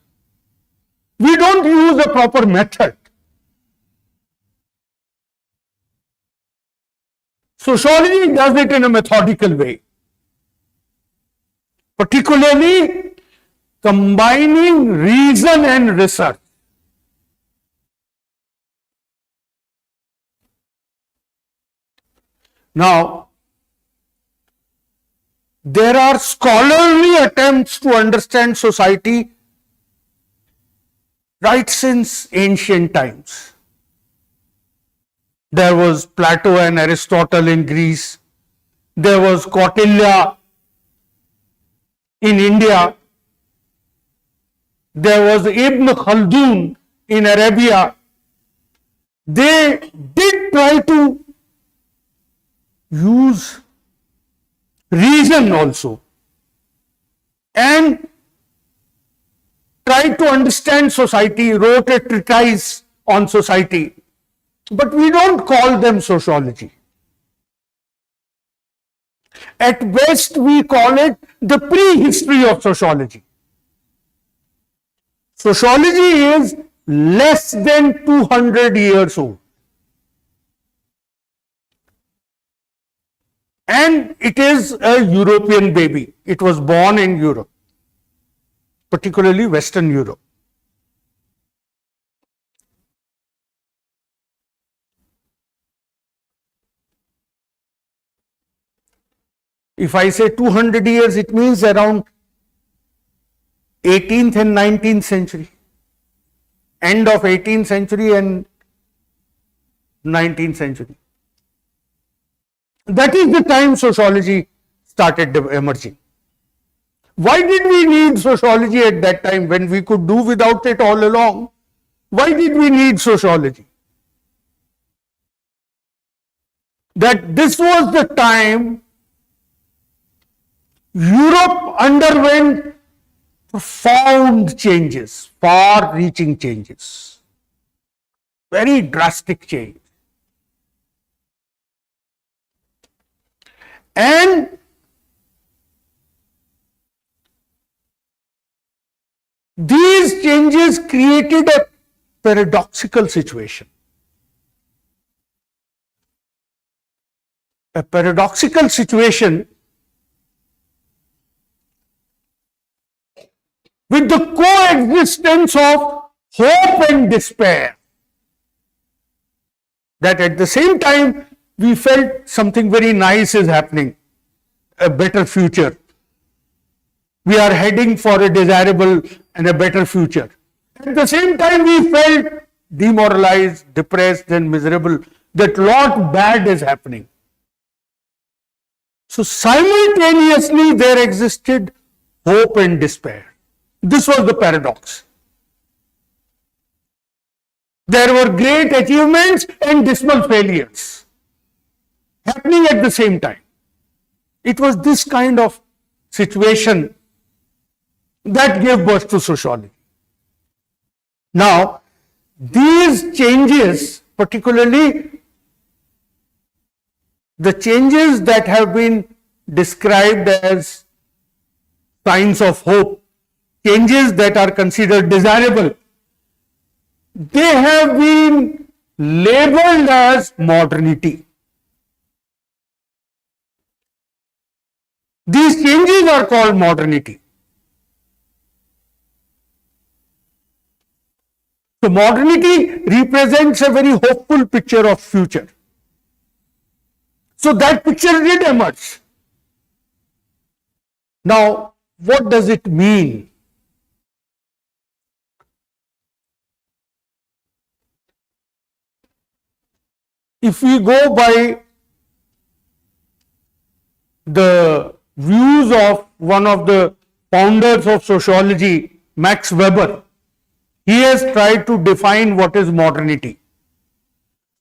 We don't use a proper method. Sociology does it in a methodical way, particularly combining reason and research. Now, there are scholarly attempts to understand society right since ancient times. There was Plato and Aristotle in Greece. There was Kautilya in India. There was Ibn Khaldun in Arabia. They did try to use reason also and tried to understand society, wrote a treatise on society, but we don't call them sociology. At best, we call it the prehistory of sociology. Sociology is less than 200 years old. And it is a European baby. It was born in Europe, particularly Western Europe. If I say 200 years, it means around 18th and 19th century. End of 18th century and 19th century. That is the time sociology started emerging. Why did we need sociology at that time when we could do without it all along? Why did we need sociology? That this was the time Europe underwent profound changes, far-reaching changes, very drastic change. And these changes created a paradoxical situation. A paradoxical situation with the coexistence of hope and despair. That at the same time, we felt something very nice is happening, a better future. We are heading for a desirable and a better future. At the same time, we felt demoralized, depressed, and miserable that lot bad is happening. So simultaneously, there existed hope and despair. This was the paradox. There were great achievements and dismal failures happening at the same time. It was this kind of situation that gave birth to sociology. Now, these changes, particularly the changes that have been described as signs of hope, changes that are considered desirable, they have been labeled as modernity. These changes are called modernity. So modernity represents a very hopeful picture of future. So that picture did emerge. Now, what does it mean? If we go by the views of one of the founders of sociology, Max Weber, he has tried to define what is modernity.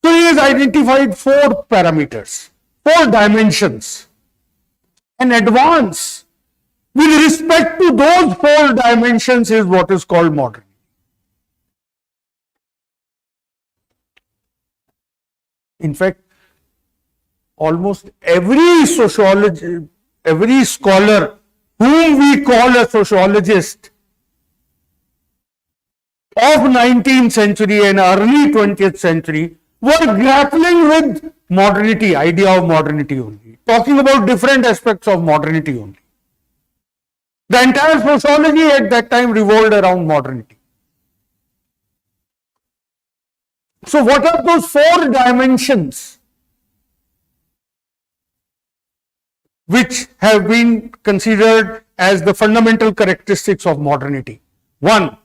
So he has identified 4 parameters, 4 dimensions. And advance with respect to those 4 dimensions is what is called modernity. In fact, almost every sociologist, every scholar whom we call a sociologist of 19th century and early 20th century were grappling with modernity, idea of modernity only, talking about different aspects of modernity only. The entire sociology at that time revolved around modernity. So what are those 4 dimensions which have been considered as the fundamental characteristics of modernity? 1,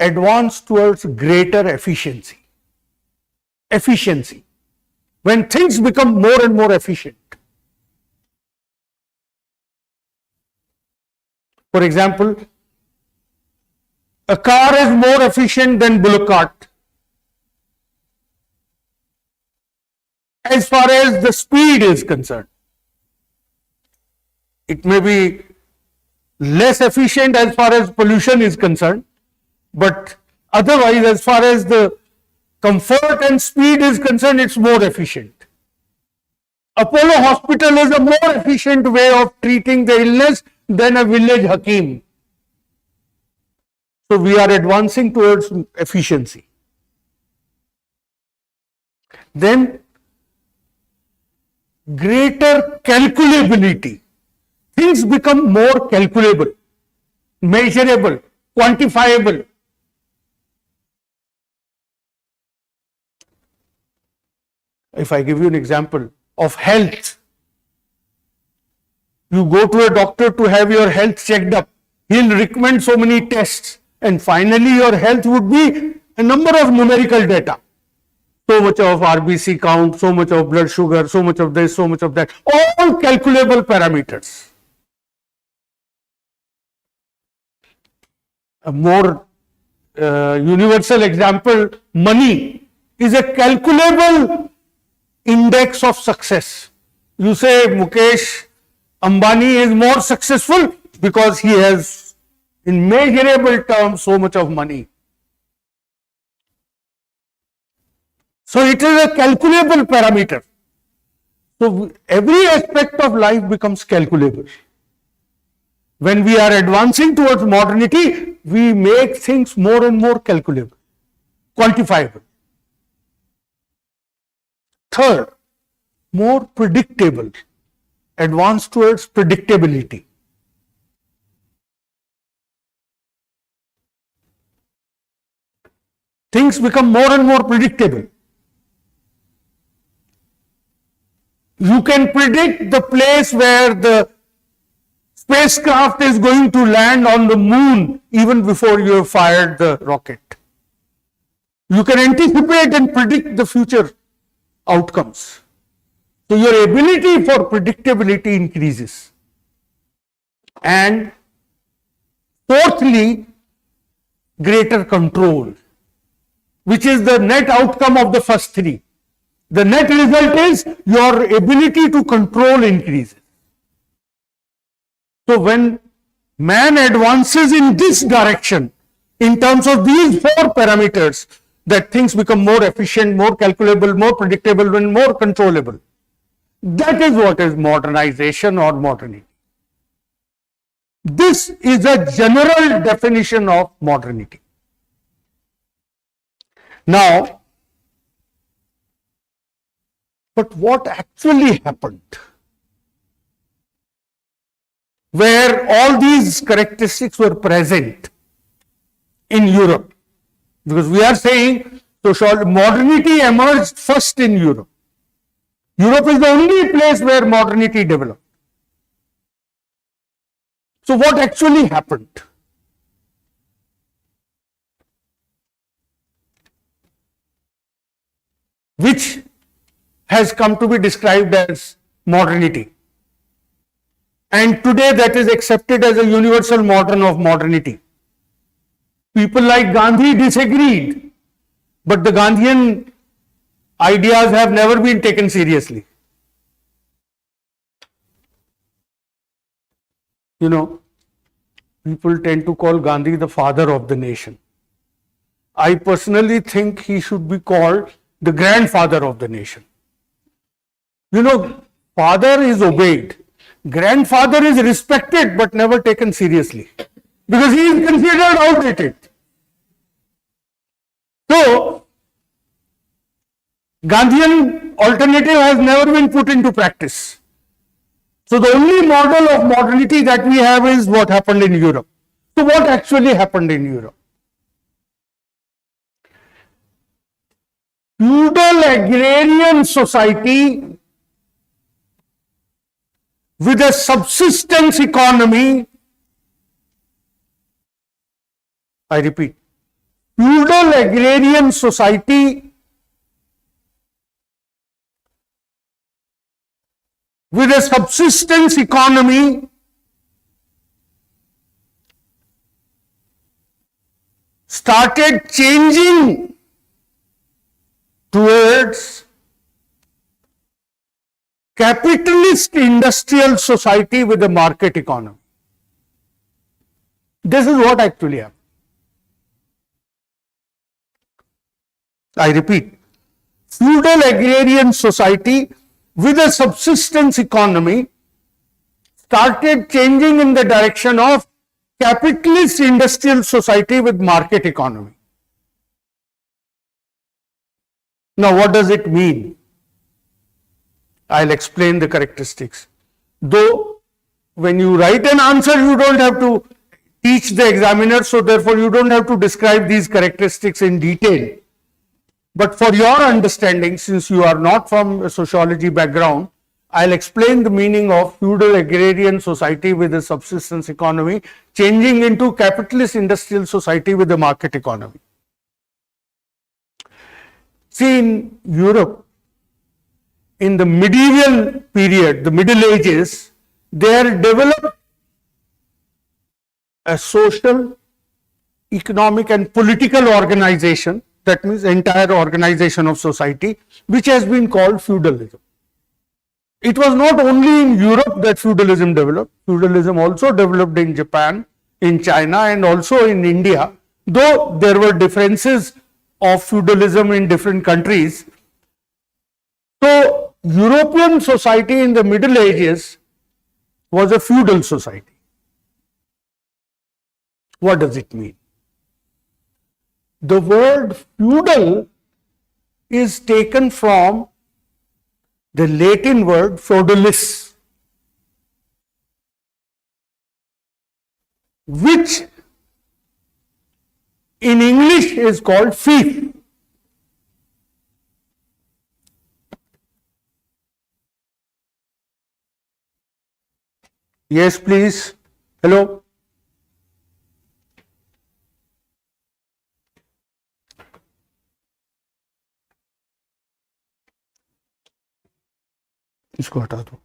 advance towards greater efficiency. Efficiency. When things become more and more efficient. For example, a car is more efficient than bullock cart. as far as the speed is concerned. It may be less efficient as far as pollution is concerned, but otherwise, as far as the comfort and speed is concerned, it's more efficient. Apollo Hospital is a more efficient way of treating the illness than a village Hakim. So we are advancing towards efficiency. Then greater calculability. Things become more calculable, measurable, quantifiable. If I give you an example of health, you go to a doctor to have your health checked up. He'll recommend so many tests, and finally your health would be a number of numerical data. So much of RBC count, so much of blood sugar, so much of this, so much of that, all calculable parameters. A more universal example, money is a calculable index of success. You say Mukesh Ambani is more successful because he has, in measurable terms, so much of money. So it is a calculable parameter. So every aspect of life becomes calculable. When we are advancing towards modernity, we make things more and more calculable, quantifiable. Third, more predictable, advance towards predictability. Things become more and more predictable. You can predict the place where the spacecraft is going to land on the moon even before you have fired the rocket. You can anticipate and predict the future outcomes. So your ability for predictability increases. And fourthly, greater control, which is the net outcome of the first three. The net result is your ability to control increases. So when man advances in this direction, in terms of these four parameters, that things become more efficient, more calculable, more predictable, and more controllable. That is what is modernization or modernity. This is a general definition of modernity. Now, but what actually happened? Where all these characteristics were present in Europe. Because we are saying modernity emerged first in Europe. Europe is the only place where modernity developed. So what actually happened? Which has come to be described as modernity. And today that is accepted as a universal modern of modernity. People like Gandhi disagreed, but the Gandhian ideas have never been taken seriously. You know, people tend to call Gandhi the father of the nation. I personally think he should be called the grandfather of the nation. You know, father is obeyed. Grandfather is respected but never taken seriously because he is considered outdated. So, Gandhian alternative has never been put into practice. So, the only model of modernity that we have is what happened in Europe. So, what actually happened in Europe? Feudal agrarian society with a subsistence economy, I repeat, feudal agrarian society with a subsistence economy started changing towards capitalist industrial society with a market economy. This is what actually happened. I repeat, feudal agrarian society with a subsistence economy started changing in the direction of capitalist industrial society with market economy. Now, what does it mean? I'll explain the characteristics. Though, when you write an answer, you don't have to teach the examiner, so therefore you don't have to describe these characteristics in detail. But for your understanding, since you are not from a sociology background, I'll explain the meaning of feudal agrarian society with a subsistence economy changing into capitalist industrial society with a market economy. See, in Europe, in the medieval period, the Middle Ages, there developed a social, economic and political organization, that means entire organization of society, which has been called feudalism. It was not only in Europe that feudalism developed. Feudalism also developed in Japan, in China and also in India, though there were differences of feudalism in different countries. So, European society in the Middle Ages was a feudal society. What does it mean? The word feudal is taken from the Latin word feudalis, which in English is called fief. Yes, please. Hello. इसको हटा दो.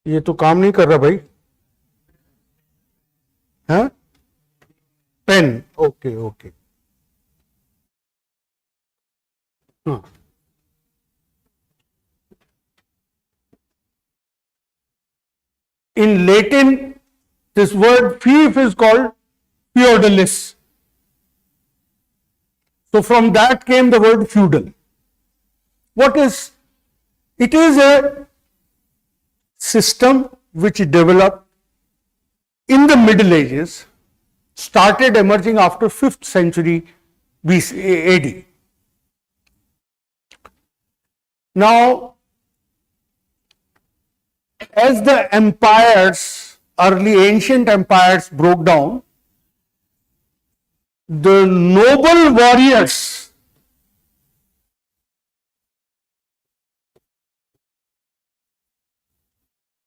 ये तो काम नहीं कर रहा भाई. हाँ, पेन. Okay okay. हाँ, in Latin, this word fief is called feudalis. So from that came the word feudal. What is? It is a system which developed in the Middle Ages, started emerging after 5th century BC AD. Now, as the empires, early ancient empires broke down, the noble warriors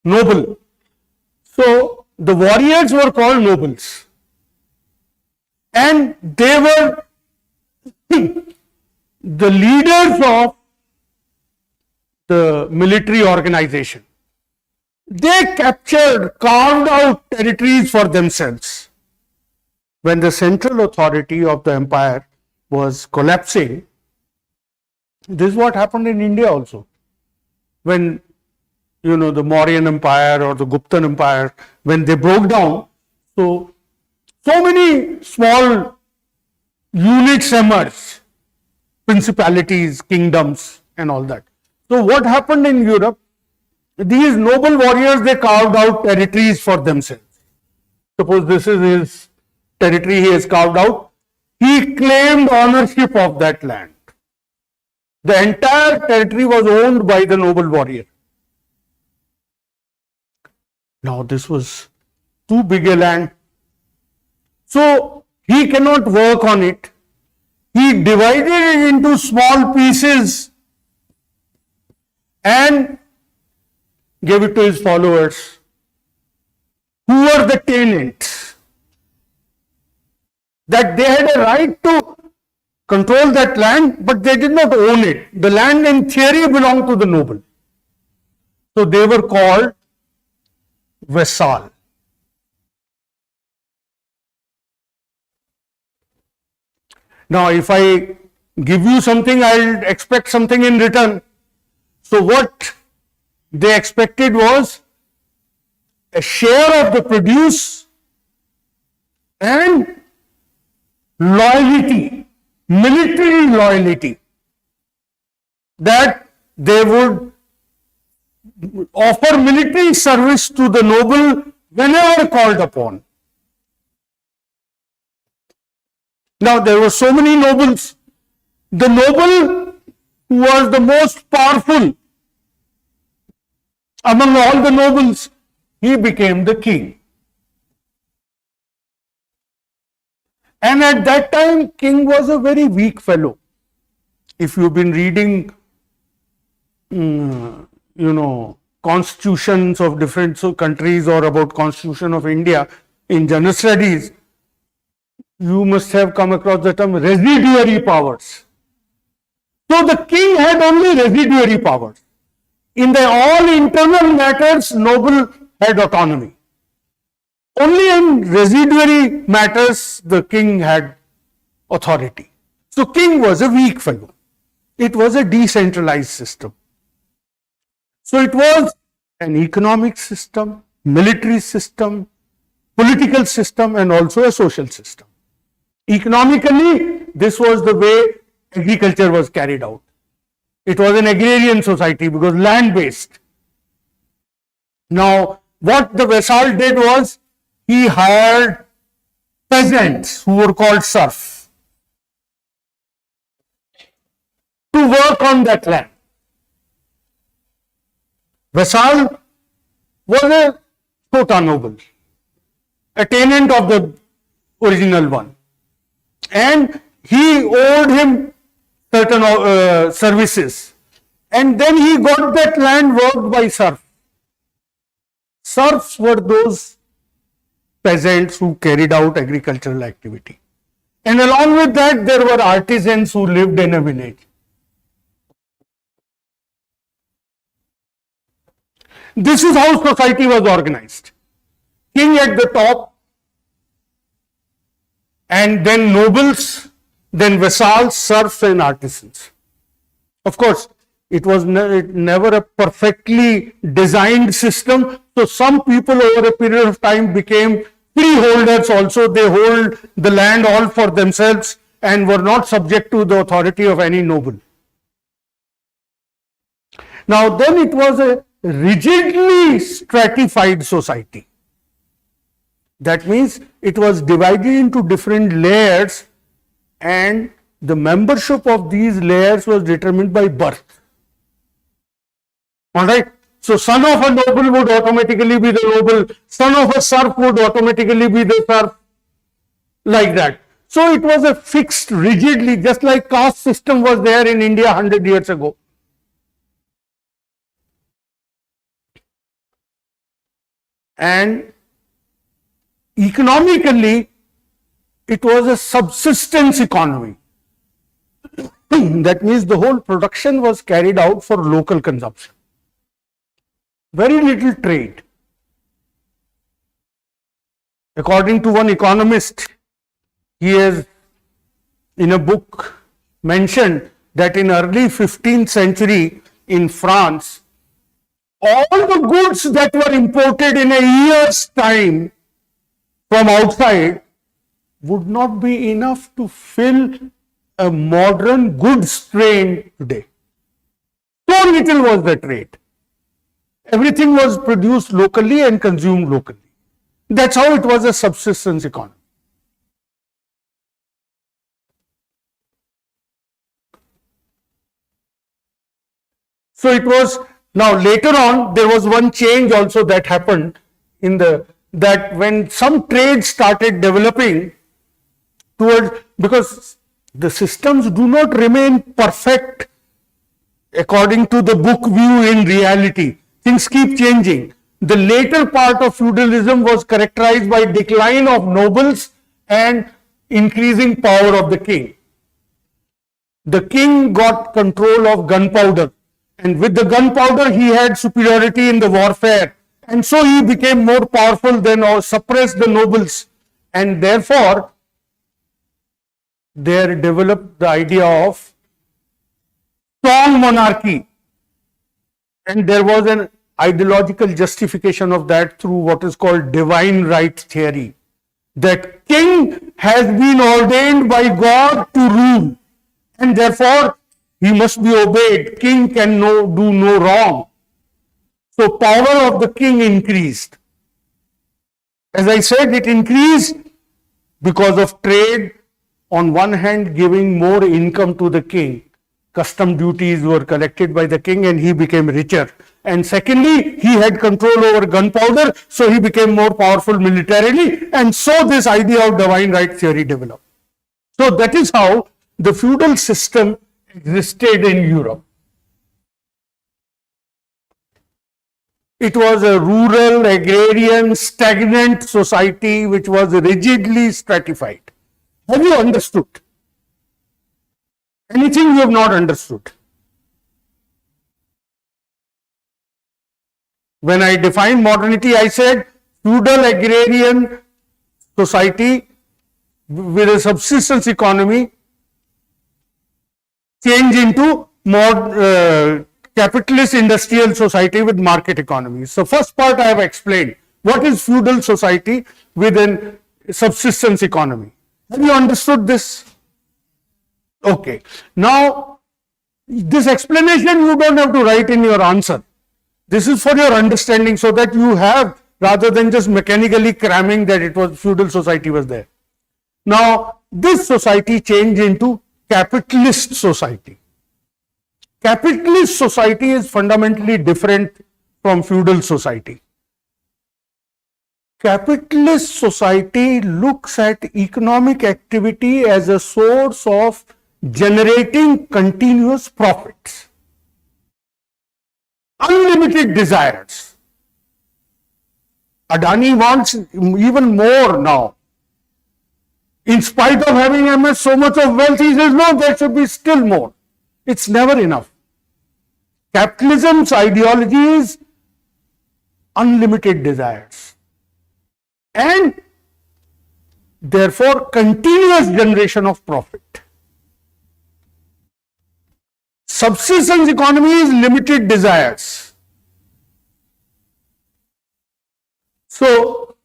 noble. So, the warriors were called nobles, and they were the leaders of the military organization. They captured, carved out territories for themselves. When the central authority of the empire was collapsing, this is what happened in India also. When, you know, the Mauryan Empire or the Guptan Empire, when they broke down, so many small units emerged, principalities, kingdoms and all that. So what happened in Europe? These noble warriors, they carved out territories for themselves. Suppose this is his territory he has carved out. He claimed ownership of that land. The entire territory was owned by the noble warrior. Now this was too big a land. So he cannot work on it. He divided it into small pieces and gave it to his followers, who were the tenants, that they had a right to control that land, but they did not own it. The land in theory belonged to the noble. So they were called vassal. Now, if I give you something, I'll expect something in return. So what they expected was a share of the produce and loyalty, military loyalty, that they would offer military service to the noble whenever called upon. Now, there were so many nobles. The noble who was the most powerful among all the nobles, he became the king. And at that time, king was a very weak fellow. If you've been reading, constitutions of different countries or about Constitution of India in general studies, you must have come across the term residuary powers. So the king had only residuary powers. In the all internal matters, noble had autonomy. Only in residuary matters, the king had authority. So king was a weak fellow. It was a decentralized system. So it was an economic system, military system, political system, and also a social system. Economically, this was the way agriculture was carried out. It was an agrarian society because land-based. Now, what the vassal did was, he hired peasants who were called serfs to work on that land. Vassal was a quota noble, a tenant of the original one, and he owed him certain services, and then he got that land worked by serfs. Serfs were those peasants who carried out agricultural activity, and along with that there were artisans who lived in a village. This is how society was organized. King at the top, and then nobles, then vassals, serfs, and artisans. Of course, it was never a perfectly designed system. So some people over a period of time became freeholders also. They hold the land all for themselves and were not subject to the authority of any noble. Now then it was a rigidly stratified society. That means it was divided into different layers, and the membership of these layers was determined by birth. Alright, so son of a noble would automatically be the noble, son of a serf would automatically be the serf, like that. So it was a fixed, rigidly, just like caste system was there in India 100 years ago. And economically, it was a subsistence economy. That means the whole production was carried out for local consumption. Very little trade. According to one economist, he has in a book mentioned that in early 15th century in France, all the goods that were imported in a year's time from outside would not be enough to fill a modern goods train today. So little was the trade. Everything was produced locally and consumed locally. That's how it was a subsistence economy. So it was, now later on there was one change also that happened in that when some trade started developing towards, because the systems do not remain perfect according to the book view in reality. Things keep changing. The later part of feudalism was characterized by decline of nobles and increasing power of the king. The king got control of gunpowder, and with the gunpowder he had superiority in the warfare, and so he became more powerful than or suppressed the nobles, and therefore there developed the idea of strong monarchy, and there was an ideological justification of that through what is called divine right theory, that king has been ordained by God to rule, and therefore he must be obeyed. King can do no wrong. So power of the king increased. As I said, it increased because of trade, on one hand giving more income to the king. Custom duties were collected by the king and he became richer. And secondly, he had control over gunpowder, so he became more powerful militarily, and so this idea of divine right theory developed. So that is how the feudal system existed in Europe. It was a rural, agrarian, stagnant society which was rigidly stratified. Have you understood? Anything you have not understood? When I defined modernity, I said feudal agrarian society with a subsistence economy change into more capitalist industrial society with market economy. So first part I have explained. What is feudal society with a subsistence economy? Have you understood this? Okay. Now, this explanation you don't have to write in your answer. This is for your understanding, so that you have, rather than just mechanically cramming that it was feudal society was there. Now, this society changed into capitalist society. Capitalist society is fundamentally different from feudal society. Capitalist society looks at economic activity as a source of generating continuous profits, unlimited desires. Adani wants even more now. In spite of having amassed so much of wealth, he says, no, there should be still more. It's never enough. Capitalism's ideology is unlimited desires and therefore continuous generation of profit. Subsistence economy is limited desires. So,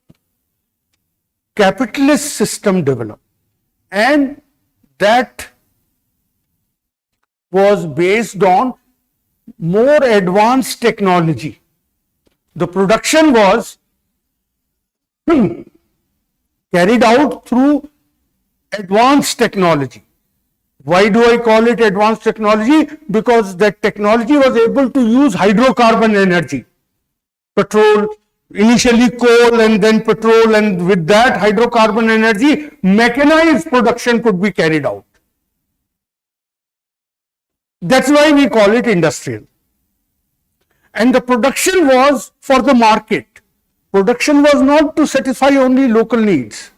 capitalist system developed, and that was based on more advanced technology. The production was carried out through advanced technology. Why do I call it advanced technology? Because that technology was able to use hydrocarbon energy. Petrol, initially coal and then petrol, and with that hydrocarbon energy, mechanized production could be carried out. That's why we call it industrial. And the production was for the market. Production was not to satisfy only local needs.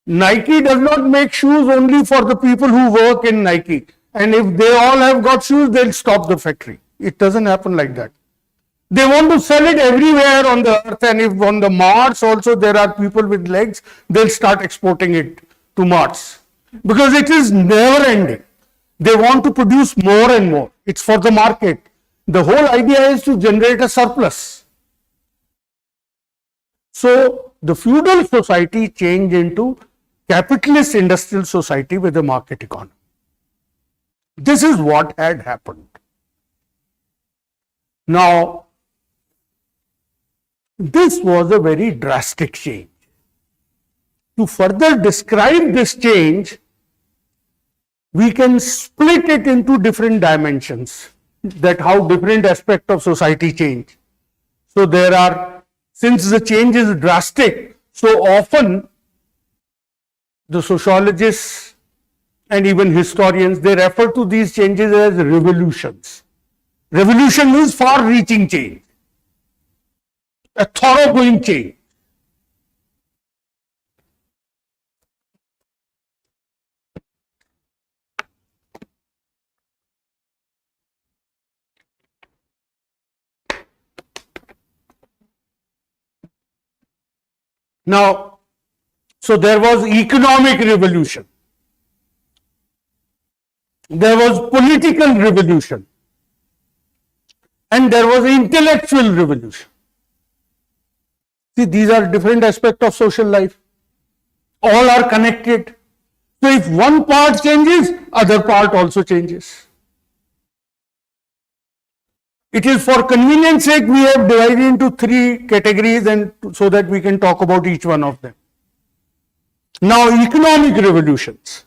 Nike does not make shoes only for the people who work in Nike. And if they all have got shoes, they'll stop the factory. It doesn't happen like that. They want to sell it everywhere on the earth, and if on the Mars also there are people with legs, they'll start exporting it to Mars. Because it is never ending. They want to produce more and more. It's for the market. The whole idea is to generate a surplus. So, the feudal society changed into capitalist industrial society with a market economy. This is what had happened. Now, this was a very drastic change. To further describe this change, we can split it into different dimensions, that how different aspects of society change. So there are, since the change is drastic, so often the sociologists and even historians, they refer to these changes as revolutions. Revolution means far-reaching change, a thoroughgoing change. Now, so there was economic revolution. there was political revolution, and there was intellectual revolution. See, these are different aspects of social life. All are connected. So if one part changes, other part also changes. It is for convenience sake we have divided into three categories, and so that we can talk about each one of them. Now, economic revolutions.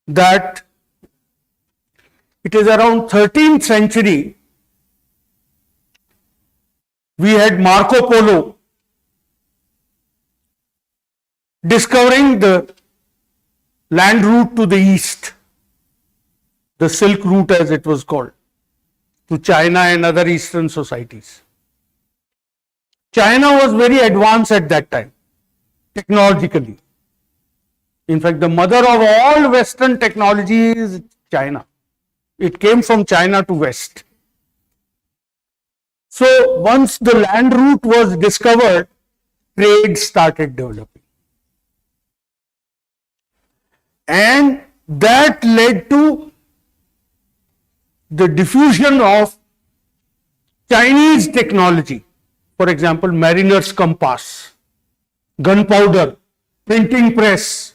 That it is around 13th century, we had Marco Polo discovering the land route to the east, the Silk Route as it was called, to China and other eastern societies. China was very advanced at that time, technologically. In fact, the mother of all Western technology is China. It came from China to West. So once the land route was discovered, trade started developing. And that led to the diffusion of Chinese technology. For example, mariner's compass, gunpowder, printing press,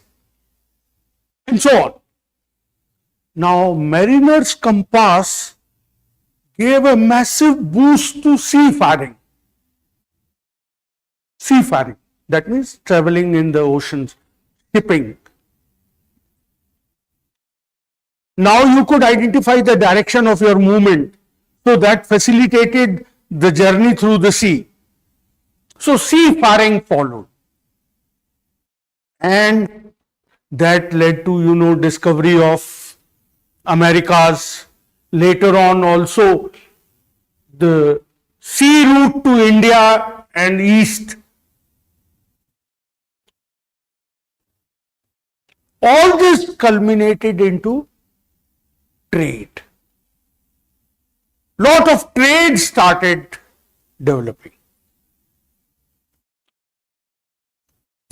and so on. Now, mariner's compass gave a massive boost to seafaring. Seafaring, that means traveling in the oceans, shipping. Now you could identify the direction of your movement, so that facilitated the journey through the sea. So seafaring followed, and that led to discovery of Americas. Later on also the sea route to India and east. All this culminated into trade. Lot of trade started developing.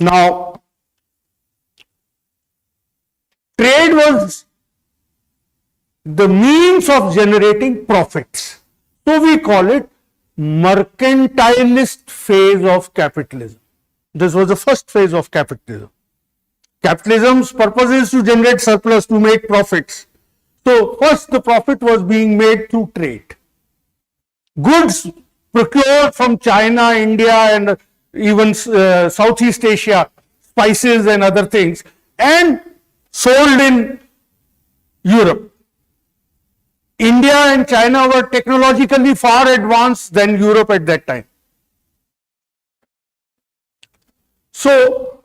Now, trade was the means of generating profits. So we call it mercantilist phase of capitalism. This was the first phase of capitalism. Capitalism's purpose is to generate surplus, to make profits. So first the profit was being made through trade. Goods procured from China, India, and even Southeast Asia, spices and other things, and sold in Europe. India and China were technologically far advanced than Europe at that time. So,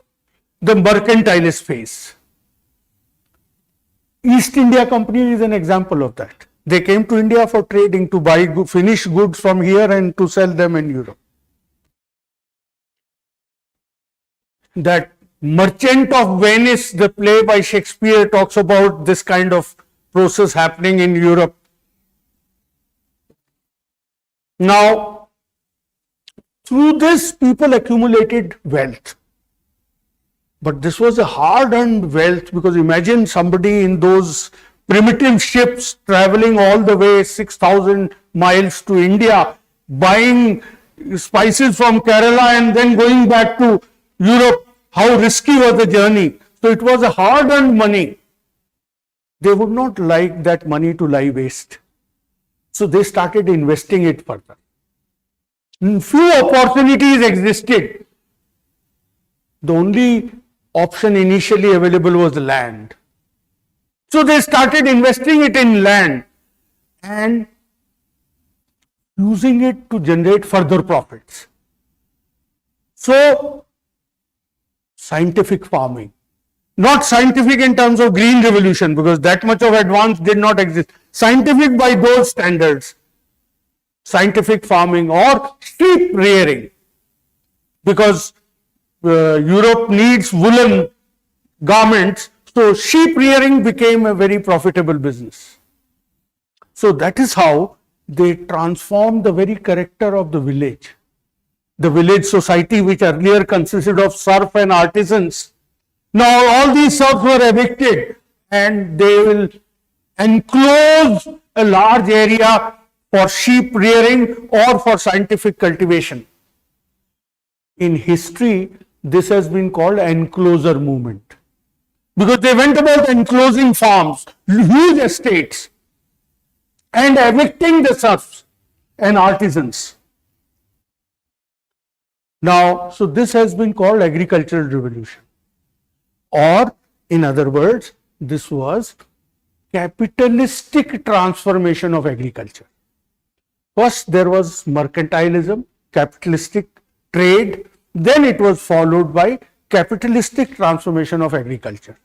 the mercantilist phase. East India Company is an example of that. They came to India for trading, to buy finished goods from here and to sell them in Europe. That Merchant of Venice, the play by Shakespeare, talks about this kind of process happening in Europe. Now, through this, people accumulated wealth. But this was a hard-earned wealth, because imagine somebody in those primitive ships traveling all the way 6,000 miles to India, buying spices from Kerala and then going back to Europe. How risky was the journey? So it was a hard-earned money. They would not like that money to lie waste. So they started investing it further. Few opportunities existed. The only option initially available was land. So they started investing it in land and using it to generate further profits. So, scientific farming. Not scientific in terms of green revolution, because that much of advance did not exist. Scientific by those standards. Scientific farming or sheep rearing, because Europe needs woolen garments, so sheep rearing became a very profitable business. So that is how they transformed the very character of the village. The village society, which earlier consisted of serf and artisans, Now all these serfs were evicted and they will enclose a large area for sheep rearing or for scientific cultivation. In history, this has been called enclosure movement because they went about enclosing farms, huge estates, and evicting the serfs and artisans. Now, so this has been called agricultural revolution, or in other words, this was capitalistic transformation of agriculture. First, there was mercantilism, capitalistic trade, then it was followed by capitalistic transformation of agriculture.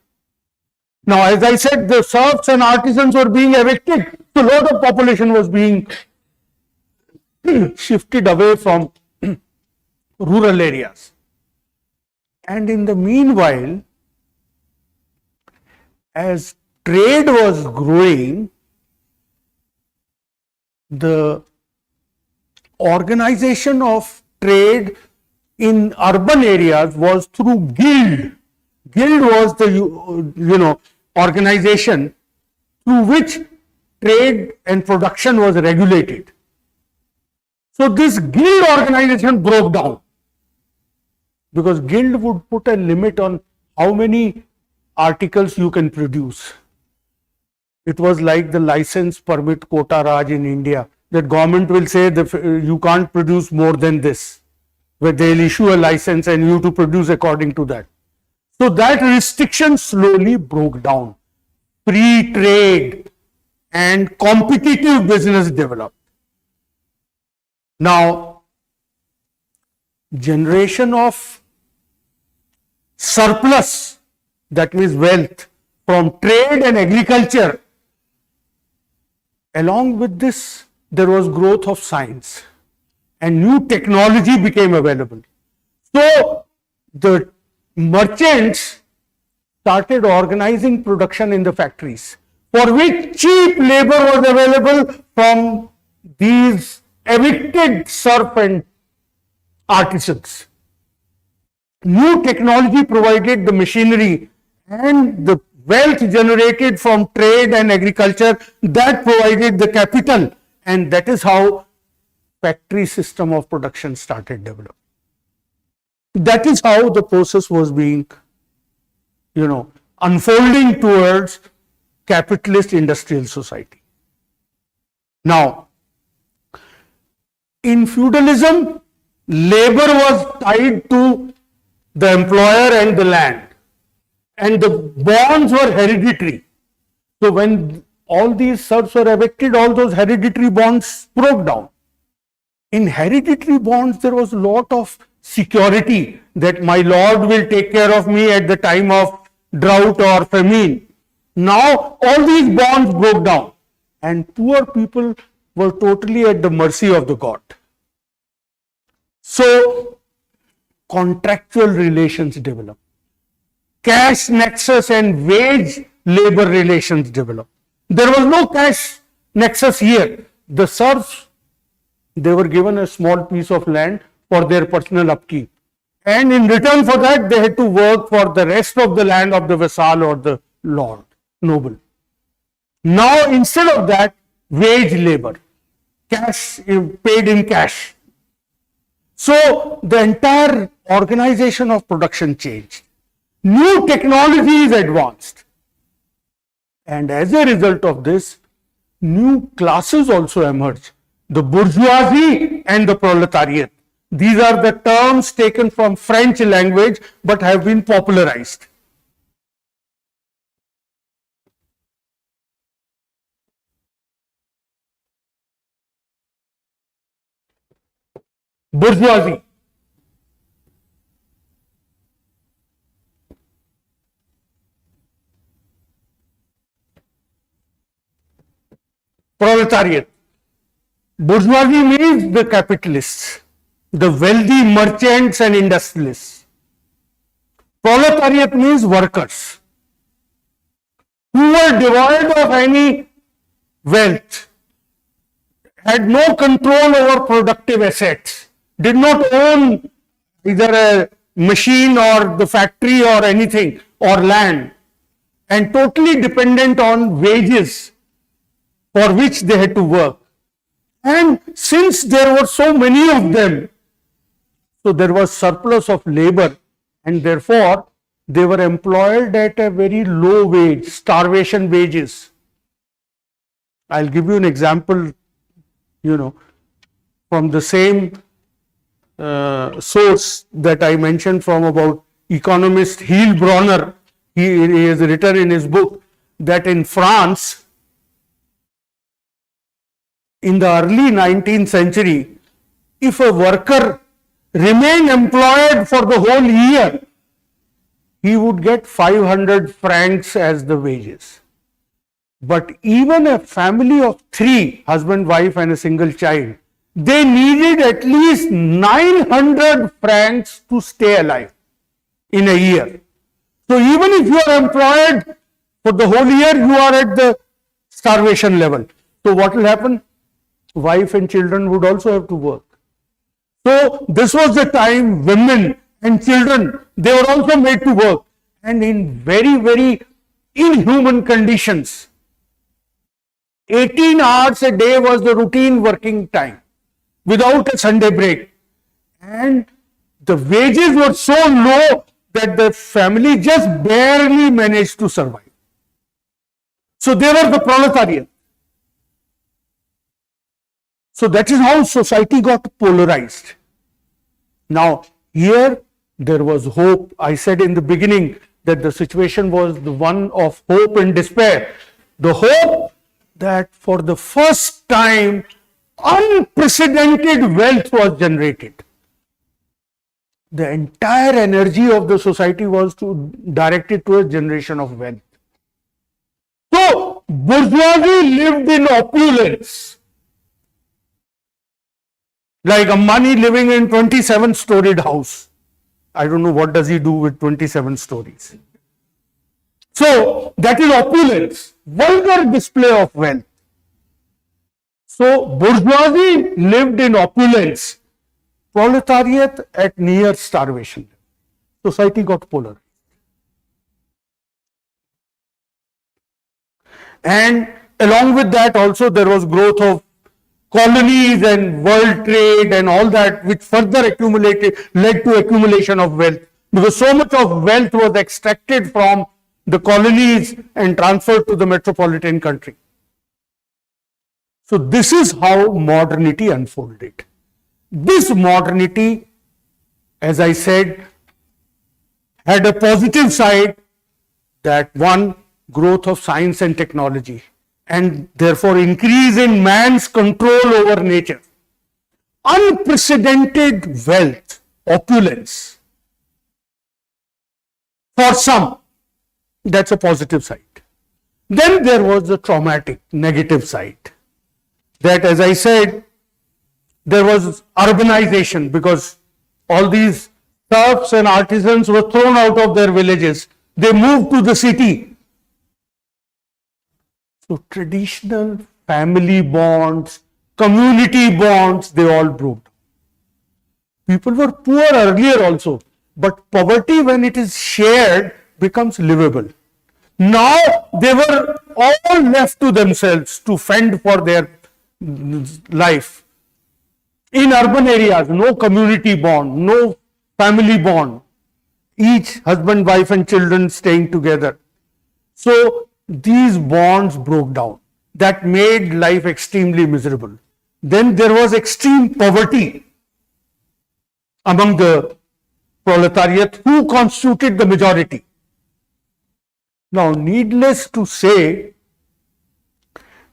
Now, as I said, the serfs and artisans were being evicted, so a lot of population was being shifted away from rural areas. And in the meanwhile, as trade was growing, the organization of trade in urban areas was through guild. Guild was the organization through which trade and production was regulated. So this guild organization broke down because guild would put a limit on how many articles you can produce. It was like the license permit quota Raj in India, that government will say that you can't produce more than this, where they'll issue a license and you to produce according to that. So that restriction slowly broke down. Free trade and competitive business developed. Now, generation of surplus, that means wealth, from trade and agriculture. Along with this, there was growth of science and new technology became available. So, the merchants started organizing production in the factories, for which cheap labor was available from these evicted serf and artisans. New technology provided the machinery and the wealth generated from trade and agriculture, that provided the capital, and that is how factory system of production started developing. That is how the process was being, unfolding towards capitalist industrial society. Now, in feudalism, labor was tied to the employer and the land, and the bonds were hereditary. So when all these serfs were evicted, all those hereditary bonds broke down. In hereditary bonds, there was a lot of security that my lord will take care of me at the time of drought or famine. Now all these bonds broke down and poor people were totally at the mercy of the god. So contractual relations developed. Cash nexus and wage labor relations developed. There was no cash nexus here. The serfs, they were given a small piece of land for their personal upkeep. And in return for that, they had to work for the rest of the land of the vassal or the lord, noble. Now, instead of that, wage labor, cash, paid in cash. So, the entire organization of production changed. New technology is advanced. And as a result of this, new classes also emerge. The bourgeoisie and the proletariat. These are the terms taken from French language but have been popularized. Bourgeoisie. Proletariat. Bourgeoisie means the capitalists, the wealthy merchants and industrialists. Proletariat means workers who were devoid of any wealth, had no control over productive assets, did not own either a machine or the factory or anything, or land and totally dependent on wages for which they had to work. And since there were so many of them, so there was surplus of labor, and therefore they were employed at a very low wage, starvation wages. I'll give you an example, from the same source that I mentioned from about economist Heilbronner. He has written in his book that in France, in the early 19th century, if a worker remained employed for the whole year, he would get 500 francs as the wages. But even a family of 3, husband, wife and a single child, they needed at least 900 francs to stay alive in a year. So even if you are employed for the whole year, you are at the starvation level. So what will happen? Wife and children would also have to work. So this was the time women and children, they were also made to work, and in very, very inhuman conditions. 18 hours a day was the routine working time without a Sunday break. And the wages were so low that the family just barely managed to survive. So they were the proletariat. So that is how society got polarized. Now, here there was hope. I said in the beginning that the situation was the one of hope and despair. The hope that for the first time unprecedented wealth was generated. The entire energy of the society was directed towards generation of wealth. So, bourgeoisie lived in opulence. Like Ambani living in 27-storied house. I don't know what does he do with 27 stories. So, that is opulence, vulgar display of wealth. So, bourgeoisie lived in opulence, proletariat at near starvation. Society got polar. And along with that also there was growth of colonies and world trade and all that, which further led to accumulation of wealth, because so much of wealth was extracted from the colonies and transferred to the metropolitan country. So this is how modernity unfolded. This modernity, as I said, had a positive side, that one, growth of science and technology, and therefore increase in man's control over nature. Unprecedented wealth, opulence. For some, that's a positive side. Then there was the traumatic, negative side. That, as I said, there was urbanization, because all these serfs and artisans were thrown out of their villages. They moved to the city. So traditional family bonds, community bonds, they all broke. People were poor earlier also, but poverty, when it is shared, becomes livable. Now they were all left to themselves to fend for their life. In urban areas, no community bond, no family bond. Each husband, wife and children staying together. So these bonds broke down. That made life extremely miserable. Then there was extreme poverty among the proletariat, who constituted the majority. Now, needless to say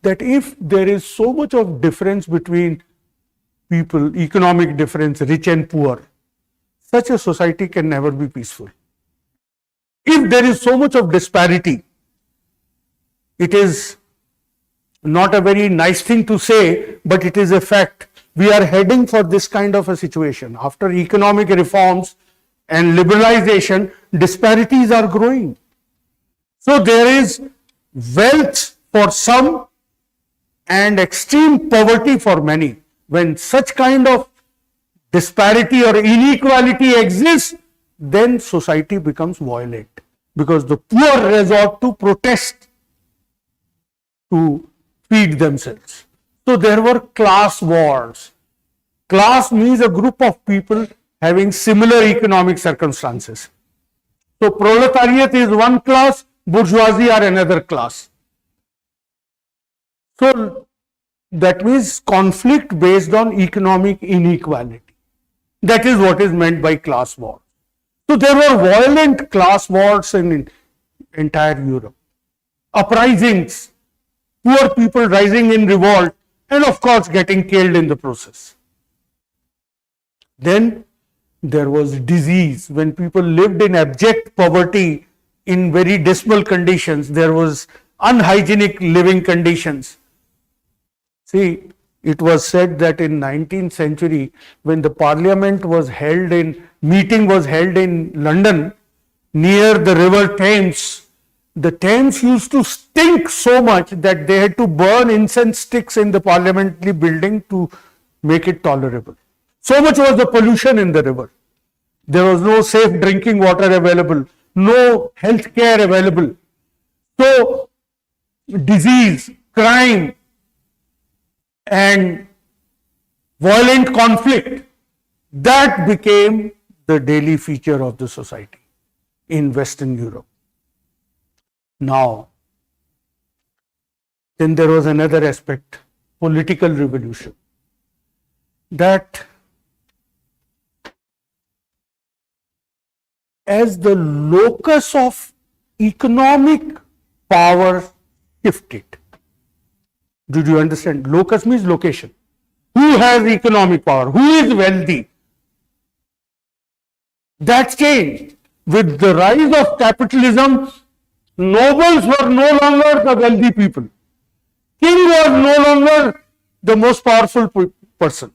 that if there is so much of difference between people, economic difference, rich and poor, such a society can never be peaceful. If there is so much of disparity, it is not a very nice thing to say, but it is a fact. We are heading for this kind of a situation. After economic reforms and liberalization, disparities are growing. So there is wealth for some and extreme poverty for many. When such kind of disparity or inequality exists, then society becomes violent. because the poor resort to protest to feed themselves. So there were class wars. Class means a group of people having similar economic circumstances. So proletariat is one class, bourgeoisie are another class. So that means conflict based on economic inequality. That is what is meant by class war. So there were violent class wars in entire Europe. Uprisings, poor people rising in revolt, and of course getting killed in the process. Then there was disease. When people lived in abject poverty, in very dismal conditions, there was unhygienic living conditions. See, it was said that in 19th century, when the parliament was held in, meeting was held in London, near the river Thames, the Thames used to stink so much that they had to burn incense sticks in the parliamentary building to make it tolerable. So much was the pollution in the river. There was no safe drinking water available, no health care available. So, disease, crime, and violent conflict, that became the daily feature of the society in Western Europe. Now, then there was another aspect, political revolution, that as the locus of economic power shifted. Did you understand? Locus means location. Who has economic power? Who is wealthy? That changed. With the rise of capitalism, nobles were no longer the wealthy people. King was no longer the most powerful person.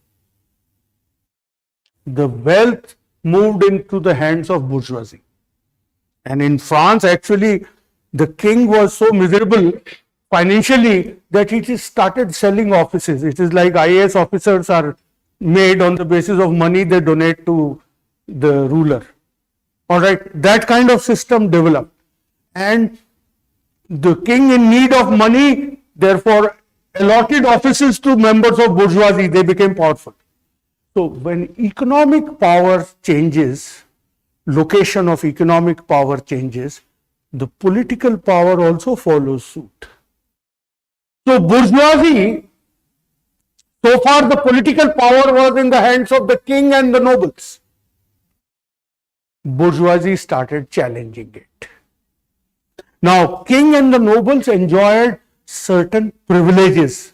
The wealth moved into the hands of bourgeoisie. And in France, actually, the king was so miserable financially that he started selling offices. It is like IAS officers are made on the basis of money they donate to the ruler. All right, that kind of system developed. And the king, in need of money, therefore allotted offices to members of bourgeoisie. They became powerful. So when economic power changes, location of economic power changes, the political power also follows suit. So bourgeoisie, so far the political power was in the hands of the king and the nobles. Bourgeoisie started challenging it. Now, king and the nobles enjoyed certain privileges.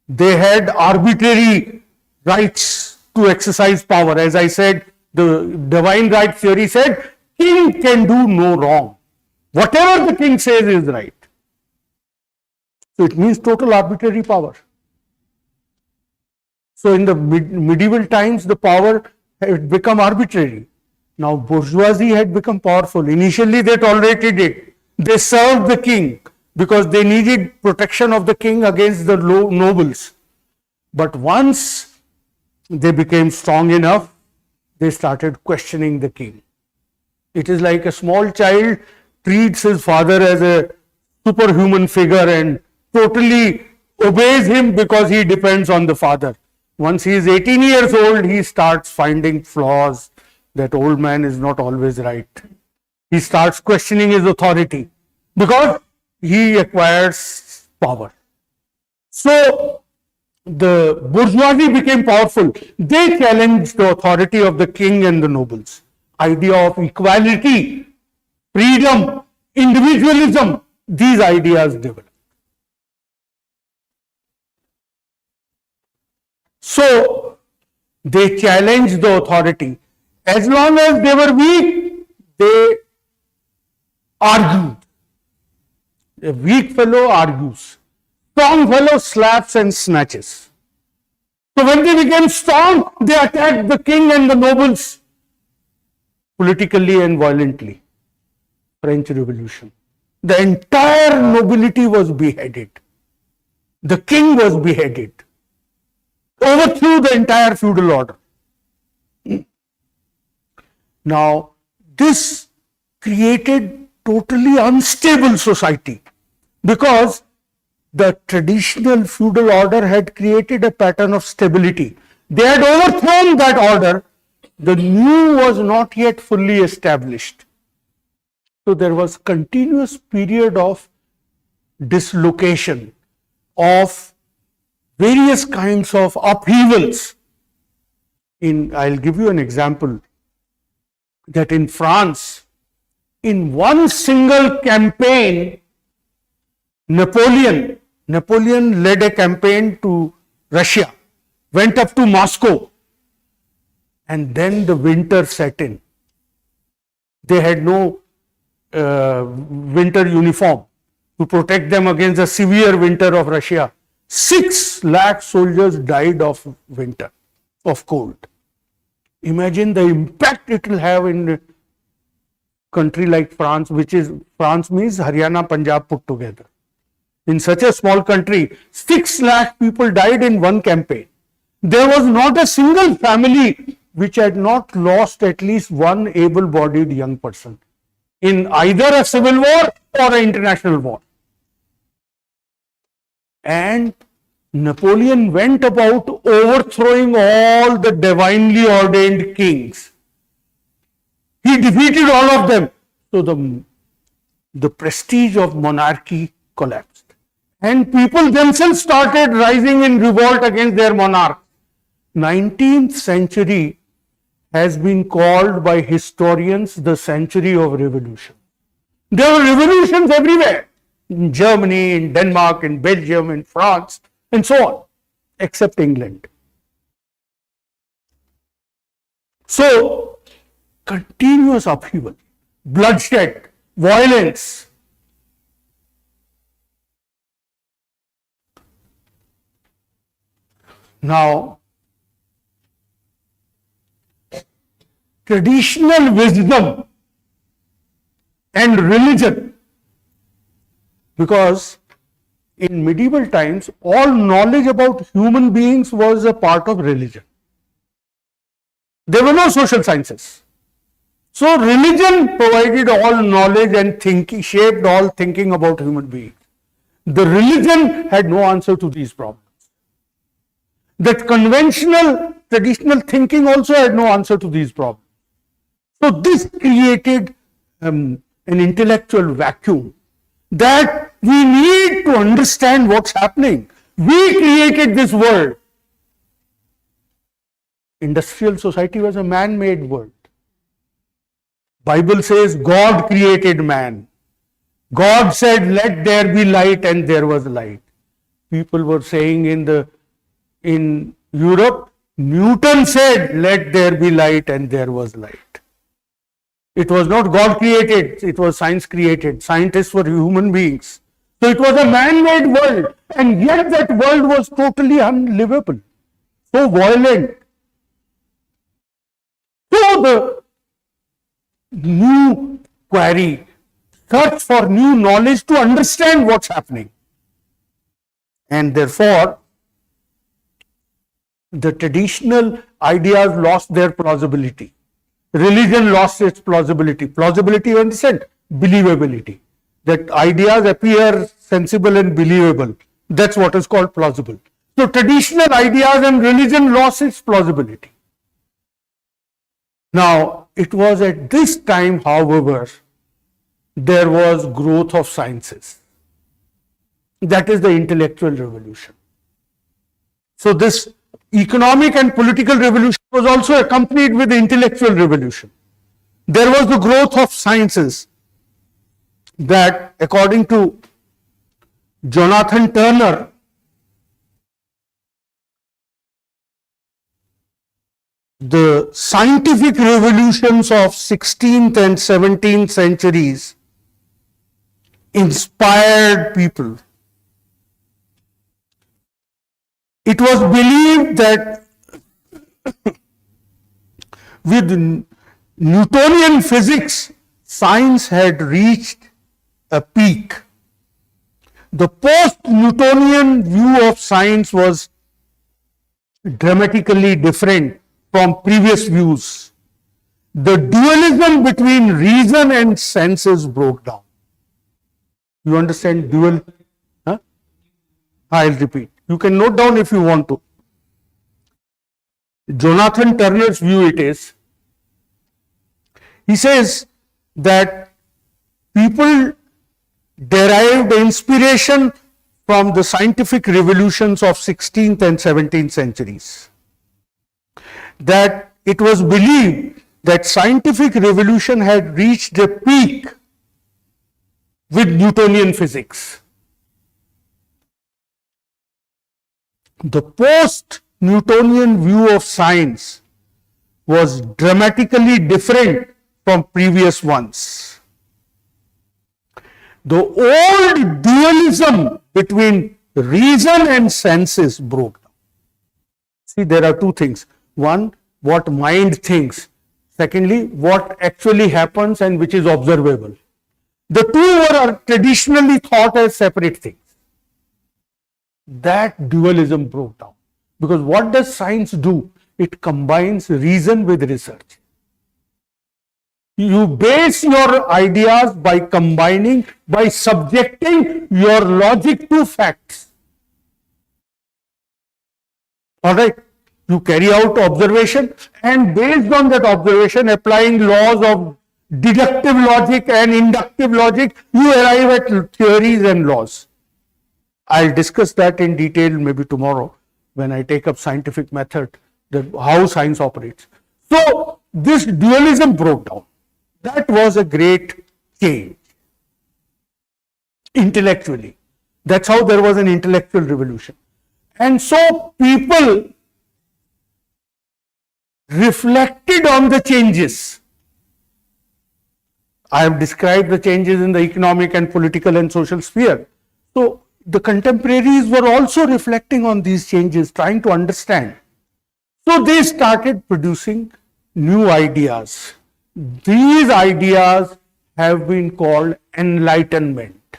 They had arbitrary rights to exercise power. As I said, the divine right theory said, king can do no wrong. Whatever the king says is right. So it means total arbitrary power. So in the medieval times, the power had become arbitrary. Now bourgeoisie had become powerful. Initially they tolerated it. They served the king because they needed protection of the king against the nobles. But once they became strong enough, they started questioning the king. It is like a small child treats his father as a superhuman figure and totally obeys him because he depends on the father. Once he is 18 years old, he starts finding flaws. That old man is not always right. He starts questioning his authority because he acquires power. So the bourgeoisie became powerful. They challenged the authority of the king and the nobles. Idea of equality, freedom, individualism, these ideas developed. So they challenged the authority. As long as they were weak, they argued. A weak fellow argues. Strong fellow slaps and snatches. So when they became strong, they attacked the king and the nobles politically and violently. French Revolution. The entire nobility was beheaded. The king was beheaded. Overthrew the entire feudal order. Now, this created totally unstable society, because the traditional feudal order had created a pattern of stability. They had overthrown that order. The new was not yet fully established. So there was continuous period of dislocation, of various kinds of upheavals. I'll give you an example, that in France, in one single campaign, Napoleon led a campaign to Russia, went up to Moscow, and then the winter set in. They had no winter uniform to protect them against the severe winter of Russia. 6 lakh soldiers died of winter, of cold. Imagine the impact it will have in a country like France, France means Haryana, Punjab put together. In such a small country, 6 lakh people died in one campaign. There was not a single family which had not lost at least one able-bodied young person in either a civil war or an international war. And Napoleon went about overthrowing all the divinely ordained kings. He defeated all of them. So the prestige of monarchy collapsed. And people themselves started rising in revolt against their monarch. 19th century has been called by historians the century of revolution. There were revolutions everywhere, in Germany, in Denmark, in Belgium, in France, and so on, except England. So, continuous upheaval, bloodshed, violence. Now, traditional wisdom and religion, because in medieval times, all knowledge about human beings was a part of religion. There were no social sciences. So religion provided all knowledge and thinking, shaped all thinking about human beings. The religion had no answer to these problems. That conventional, traditional thinking also had no answer to these problems. So this created an intellectual vacuum that we need to understand what's happening. We created this world. Industrial society was a man-made world. Bible says God created man. God said, let there be light, and there was light. People were saying in Europe, Newton said, let there be light, and there was light. It was not God created, it was science created. Scientists were human beings. So it was a man-made world, and yet that world was totally unlivable, so violent. So the new query, search for new knowledge to understand what's happening. And therefore, the traditional ideas lost their plausibility. Religion lost its plausibility. Plausibility in the sense, believability. That ideas appear sensible and believable. That's what is called plausible. So traditional ideas and religion lost its plausibility. Now, it was at this time, however, there was growth of sciences. That is the intellectual revolution. So this economic and political revolution was also accompanied with the intellectual revolution. There was the growth of sciences that, according to Jonathan Turner, the scientific revolutions of 16th and 17th centuries inspired people. It was believed that with Newtonian physics, science had reached a peak. The post-Newtonian view of science was dramatically different from previous views. the dualism between reason and senses broke down. You understand dual? Huh? I'll repeat. You can note down if you want to. Jonathan Turner's view it is, he says that people derived inspiration from the scientific revolutions of 16th and 17th centuries. That it was believed that scientific revolution had reached a peak with Newtonian physics. The post-Newtonian view of science was dramatically different from previous ones. The old dualism between reason and senses broke down. See, there are two things. One, what mind thinks. Secondly, what actually happens and which is observable. The two were traditionally thought as separate things. That dualism broke down. Because what does science do? It combines reason with research. You base your ideas by combining, by subjecting your logic to facts. Alright? You carry out observation and based on that observation, applying laws of deductive logic and inductive logic, you arrive at theories and laws. I'll discuss that in detail maybe tomorrow when I take up scientific method, how science operates. So, this dualism broke down. That was a great change intellectually. That's how there was an intellectual revolution. And so, people reflected on the changes. I have described the changes in the economic and political and social sphere. So, the contemporaries were also reflecting on these changes, trying to understand. So, they started producing new ideas. These ideas have been called enlightenment.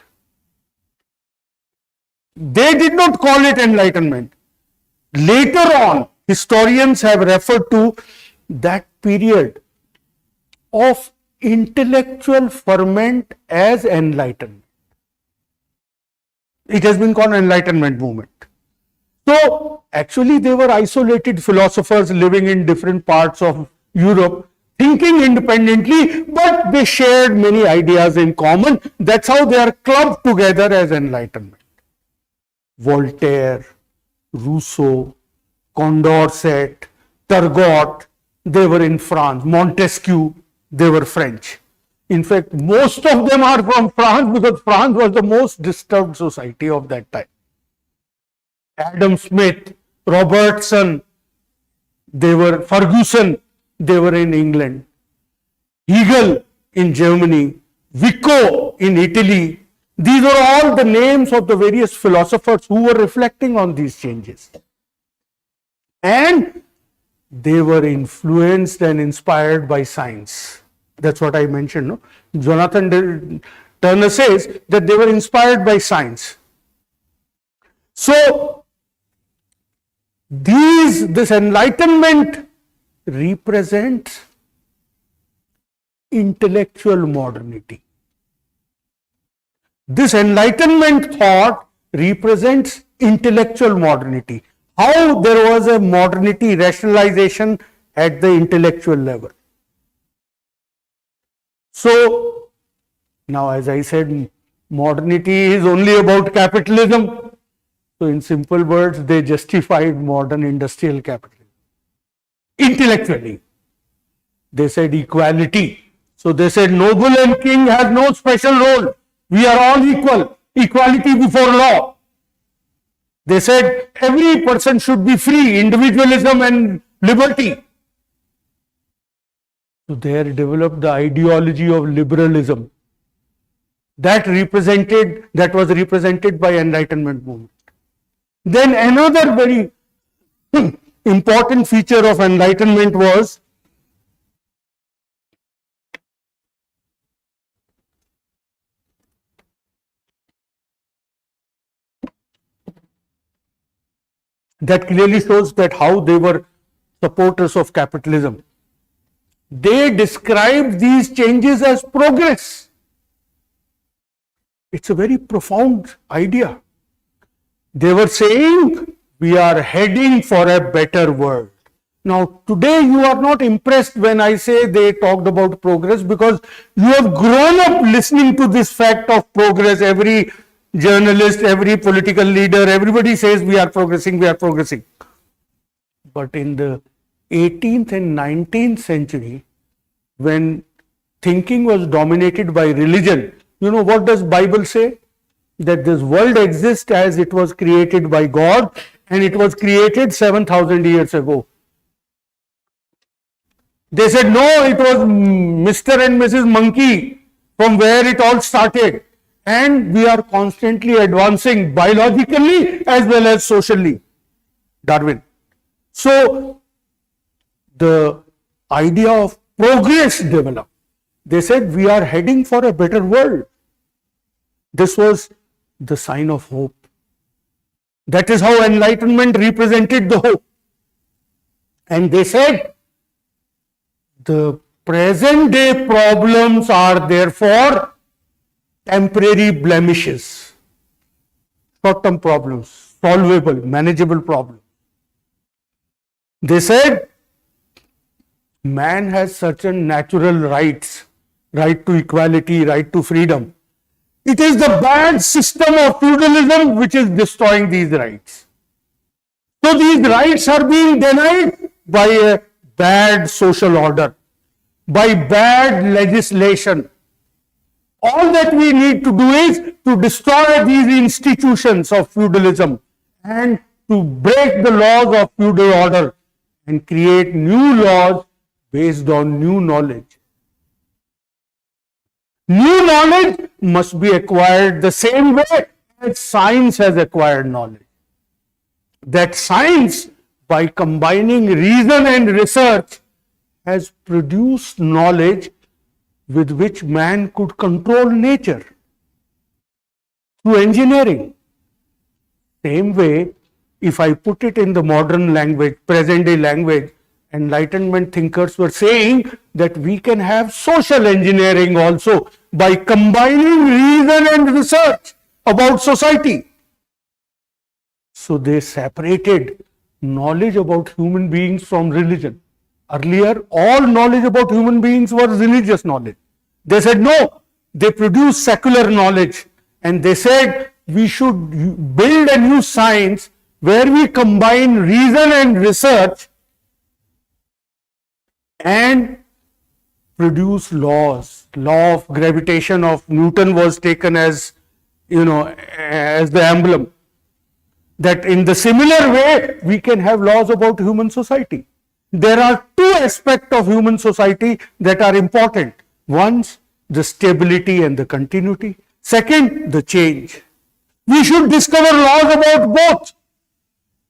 They did not call it enlightenment. Later on, historians have referred to that period of intellectual ferment as enlightenment. It has been called Enlightenment movement. So, actually they were isolated philosophers living in different parts of Europe, thinking independently, but they shared many ideas in common. That's how they are clubbed together as Enlightenment. Voltaire, Rousseau, Condorcet, Turgot, they were in France. Montesquieu, they were French. In fact, most of them are from France because France was the most disturbed society of that time. Adam Smith, Robertson, they were Ferguson, they were in England. Hegel in Germany, Vico in Italy. These were all the names of the various philosophers who were reflecting on these changes. And they were influenced and inspired by science. That's what I mentioned. No? Jonathan Turner says that they were inspired by science. So, this enlightenment represents intellectual modernity. This enlightenment thought represents intellectual modernity. How there was a modernity, rationalization at the intellectual level. So, now as I said, modernity is only about capitalism. So, in simple words, they justified modern industrial capitalism. Intellectually, they said equality. So, they said noble and king has no special role. We are all equal. Equality before law. They said every person should be free, individualism and liberty. So there developed the ideology of liberalism that was represented by Enlightenment movement. Then another very important feature of Enlightenment was that clearly shows that how they were supporters of capitalism. they described these changes as progress. It's a very profound idea. They were saying we are heading for a better world. Now, today you are not impressed when I say they talked about progress, because you have grown up listening to this fact of progress. Every journalist, every political leader, everybody says we are progressing, we are progressing. But in the 18th and 19th century, when thinking was dominated by religion, you know what does Bible say? That this world exists as it was created by God, and it was created 7,000 years ago. They said no, it was Mr. and Mrs. Monkey from where it all started, and we are constantly advancing biologically as well as socially. Darwin. So the idea of progress developed. They said we are heading for a better world. This was the sign of hope. That is how enlightenment represented the hope. And they said the present day problems are therefore temporary blemishes, short-term problems, solvable, manageable problems. They said man has certain natural rights, right to equality, right to freedom. It is the bad system of feudalism which is destroying these rights. So these rights are being denied by a bad social order, by bad legislation. All that we need to do is to destroy these institutions of feudalism and to break the laws of feudal order and create new laws based on new knowledge. New knowledge must be acquired the same way as science has acquired knowledge. That science, by combining reason and research, has produced knowledge with which man could control nature through engineering. Same way, if I put it in the modern language, present day language, Enlightenment thinkers were saying that we can have social engineering also by combining reason and research about society. So they separated knowledge about human beings from religion. Earlier, all knowledge about human beings was religious knowledge. They said no, they produced secular knowledge, and they said we should build a new science where we combine reason and research and produce laws. Law of gravitation of Newton was taken as, as the emblem. That in the similar way, we can have laws about human society. There are two aspects of human society that are important. One, the stability and the continuity. Second, the change. We should discover laws about both.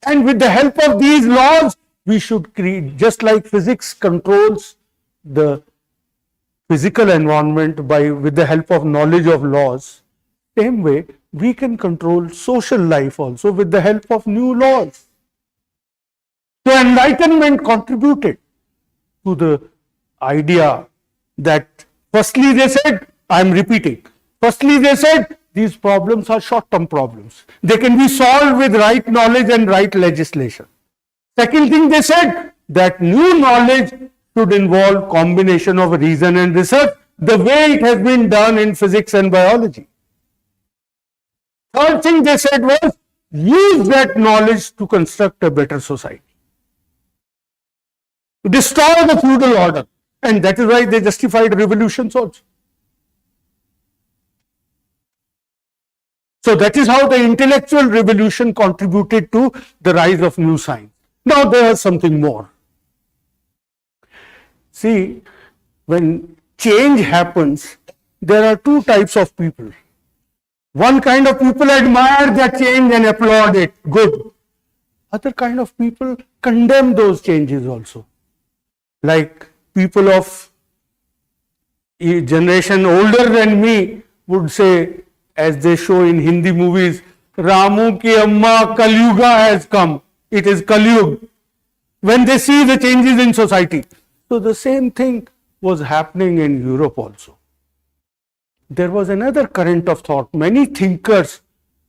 And with the help of these laws, we should create, just like physics controls the physical environment with the help of knowledge of laws, same way we can control social life also with the help of new laws. So Enlightenment contributed to the idea that firstly they said, I am repeating, firstly they said these problems are short-term problems. They can be solved with right knowledge and right legislation. Second thing they said, that new knowledge should involve combination of reason and research, the way it has been done in physics and biology. Third thing they said was, use that knowledge to construct a better society. Destroy the feudal order. And that is why they justified revolutions also. So that is how the intellectual revolution contributed to the rise of new science. Now there is something more. See, when change happens, there are two types of people. One kind of people admire that change and applaud it, good. Other kind of people condemn those changes also. Like people of a generation older than me would say, as they show in Hindi movies, Ramu ki amma Kalyuga has come. It is Kalyug. When they see the changes in society. So the same thing was happening in Europe also. There was another current of thought. Many thinkers,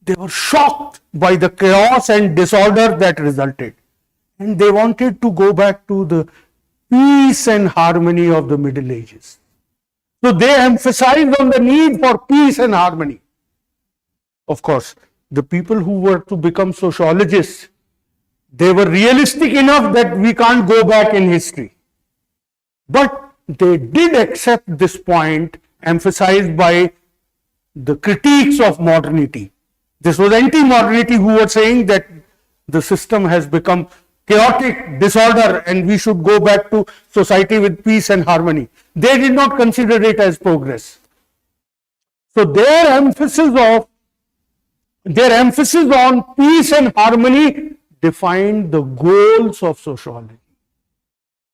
they were shocked by the chaos and disorder that resulted. And they wanted to go back to the peace and harmony of the Middle Ages. So they emphasized on the need for peace and harmony. Of course, the people who were to become sociologists, they were realistic enough that we can't go back in history. But they did accept this point emphasized by the critiques of modernity. This was anti-modernity who were saying that the system has become chaotic, disorder, and we should go back to society with peace and harmony. They did not consider it as progress. So their emphasis on peace and harmony defined the goals of sociology.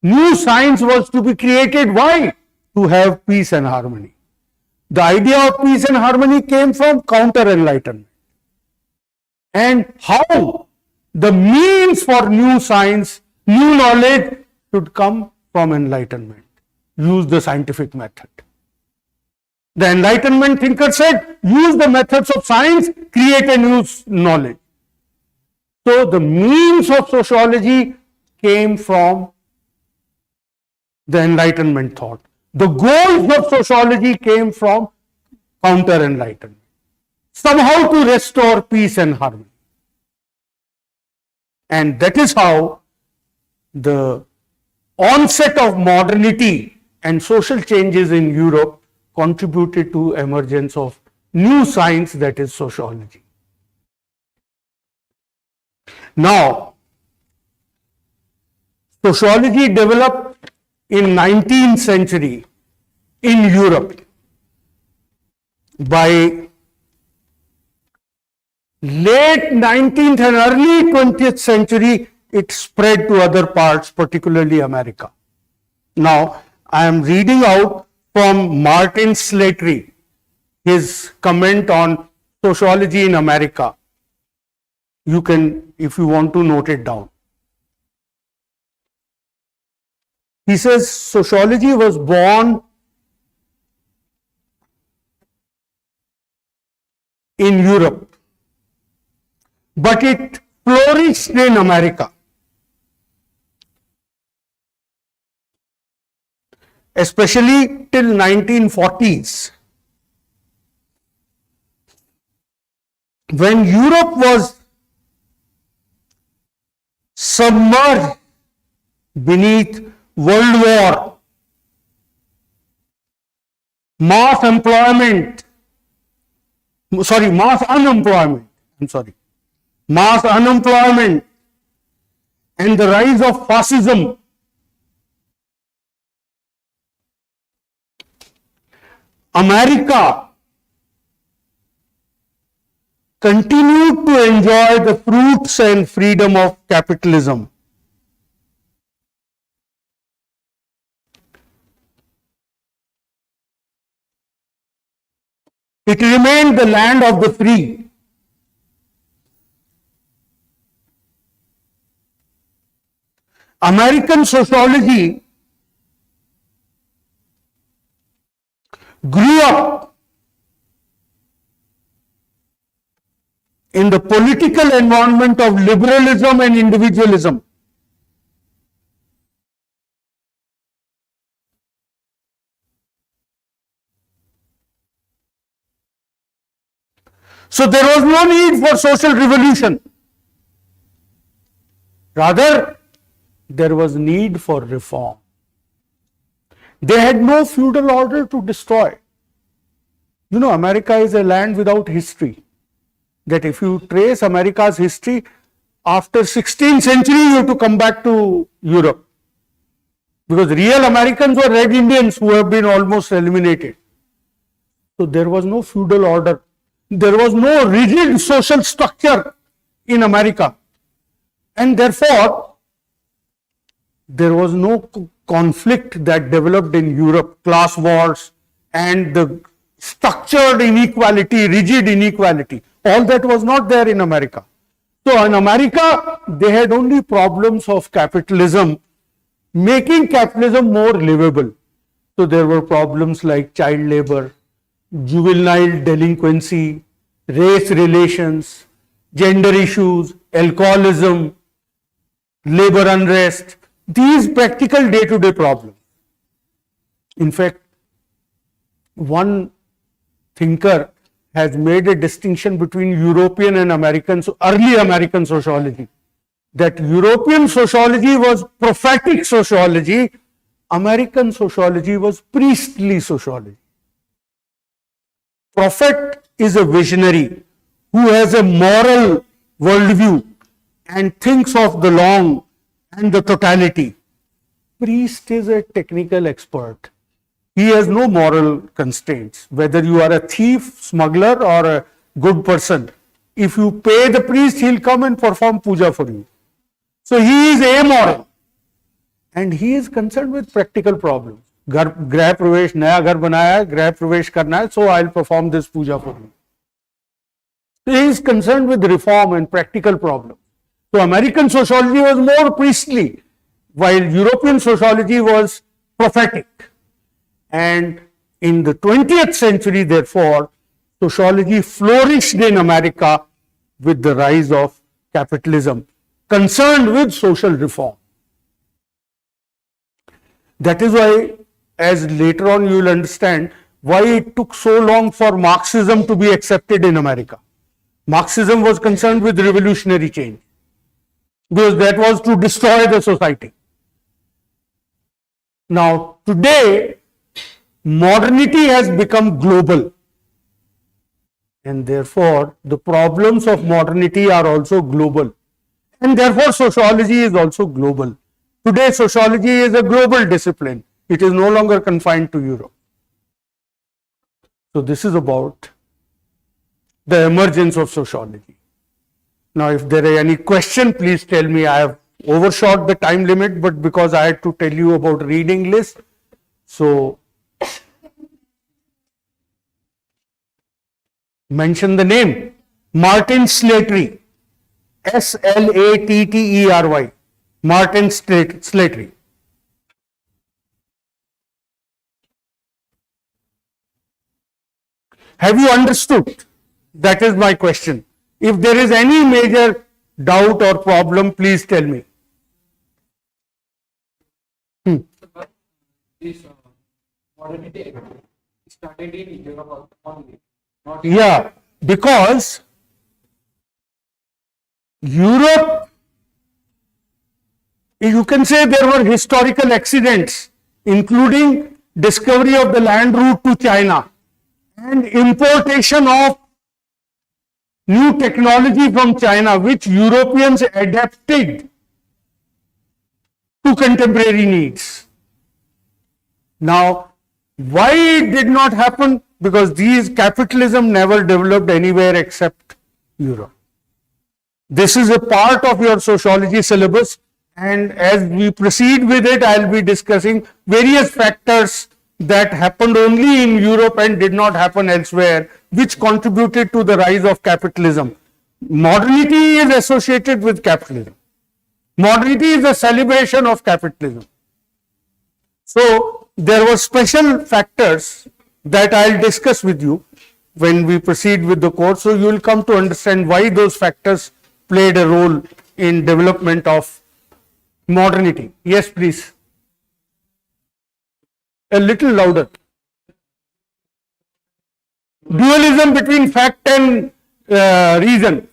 New science was to be created. Why? To have peace and harmony. The idea of peace and harmony came from counter-enlightenment. And how? The means for new science, new knowledge should come from enlightenment. Use the scientific method. The Enlightenment thinker said, use the methods of science, create a new knowledge. So the means of sociology came from the Enlightenment thought. The goals of sociology came from counter-enlightenment. Somehow to restore peace and harmony. And that is how the onset of modernity and social changes in Europe contributed to emergence of new science, that is sociology. Now, sociology developed in 19th century in Europe. By late 19th and early 20th century, it spread to other parts, particularly America. Now, I am reading out from Martin Slattery, his comment on sociology in America. You can, if you want to, note it down. He says, sociology was born in Europe, but it flourished in America. Especially till 1940s, when Europe was submerged beneath World War, mass unemployment, and the rise of fascism. America continued to enjoy the fruits and freedom of capitalism. It remained the land of the free. American sociology grew up in the political environment of liberalism and individualism. So there was no need for social revolution. Rather, there was need for reform. They had no feudal order to destroy. You know, America is a land without history. That if you trace America's history, after 16th century, you have to come back to Europe. Because real Americans were Red Indians who have been almost eliminated. So there was no feudal order. There was no rigid social structure in America. And therefore, there was no conflict that developed in Europe, class wars and the structured inequality, rigid inequality. All that was not there in America. So in America, they had only problems of capitalism, making capitalism more livable. So there were problems like child labor, juvenile delinquency, race relations, gender issues, alcoholism, labor unrest, these practical day-to-day problems. In fact, one thinker has made a distinction between European and American, early American sociology. That European sociology was prophetic sociology, American sociology was priestly sociology. Prophet is a visionary who has a moral worldview and thinks of the long and the totality. Priest is a technical expert. He has no moral constraints. Whether you are a thief, smuggler, or a good person, if you pay the priest, he'll come and perform puja for you. So he is amoral. And he is concerned with practical problems. Grah pravesh, naya ghar banaya hai, grah pravesh karna hai, so I'll perform this puja for you. So he is concerned with reform and practical problems. So American sociology was more priestly, while European sociology was prophetic. And in the 20th century, therefore, sociology flourished in America with the rise of capitalism, concerned with social reform. That is why, as later on you will understand, why it took so long for Marxism to be accepted in America. Marxism was concerned with revolutionary change, because that was to destroy the society. Now, today, modernity has become global, and therefore the problems of modernity are also global, and therefore sociology is also global. Today sociology is a global discipline. It is no longer confined to Europe. So this is about the emergence of sociology. Now if there are any question, please tell me. I have overshot the time limit, but because I had to tell you about reading list, so mention the name. Martin Slattery, Slattery, Martin Slattery. Have you understood? That is my question. If there is any major doubt or problem, please tell me. This modernity started in Europe only. Yeah, because Europe, you can say there were historical accidents, including discovery of the land route to China and importation of new technology from China, which Europeans adapted to contemporary needs. Now, why it did not happen? Because these capitalism never developed anywhere except Europe. This is a part of your sociology syllabus, and as we proceed with it, I'll be discussing various factors that happened only in Europe and did not happen elsewhere, which contributed to the rise of capitalism. Modernity is associated with capitalism. Modernity is a celebration of capitalism. So there were special factors that I'll discuss with you when we proceed with the course. So you will come to understand why those factors played a role in development of modernity. Yes, please. A little louder. Dualism between fact and reason.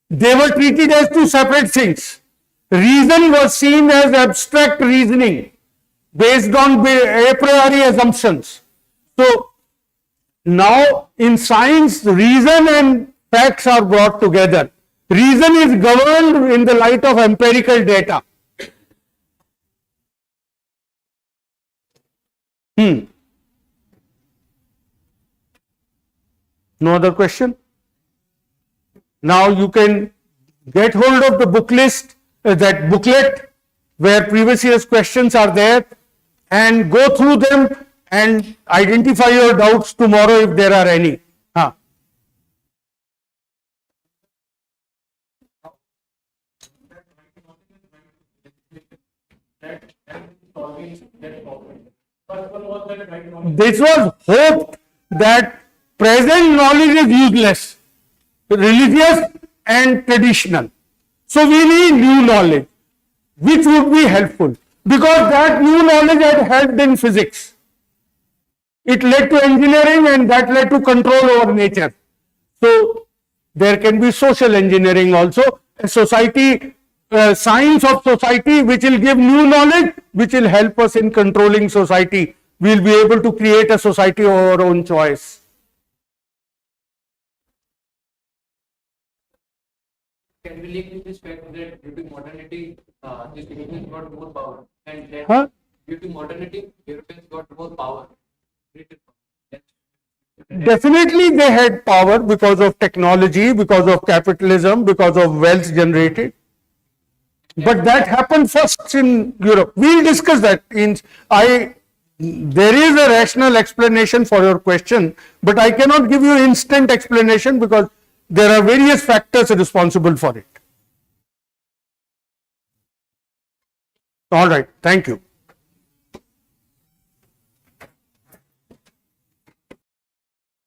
They were treated as two separate things. Reason was seen as abstract reasoning based on a priori assumptions. So now in science, reason and facts are brought together. Reason is governed in the light of empirical data. No other question? Now you can get hold of the book list, that booklet where previous year's questions are there, and go through them and identify your doubts tomorrow if there are any. that and solving that problem. First one was that right knowledge. This was hoped that present knowledge is useless, religious and traditional. So we need new knowledge, which would be helpful, because that new knowledge had helped in physics. It led to engineering and that led to control over nature. So there can be social engineering also, a society, science of society, which will give new knowledge, which will help us in controlling society. We will be able to create a society of our own choice. Can we link this fact that due to modernity, this Europeans got more power, and that Huh? due to modernity, Europeans got more power, greater power. Definitely they had power because of technology, because of capitalism, because of wealth generated. But that happened first in Europe. We'll discuss that. There is a rational explanation for your question, but I cannot give you instant explanation because there are various factors responsible for it. All right. Thank you.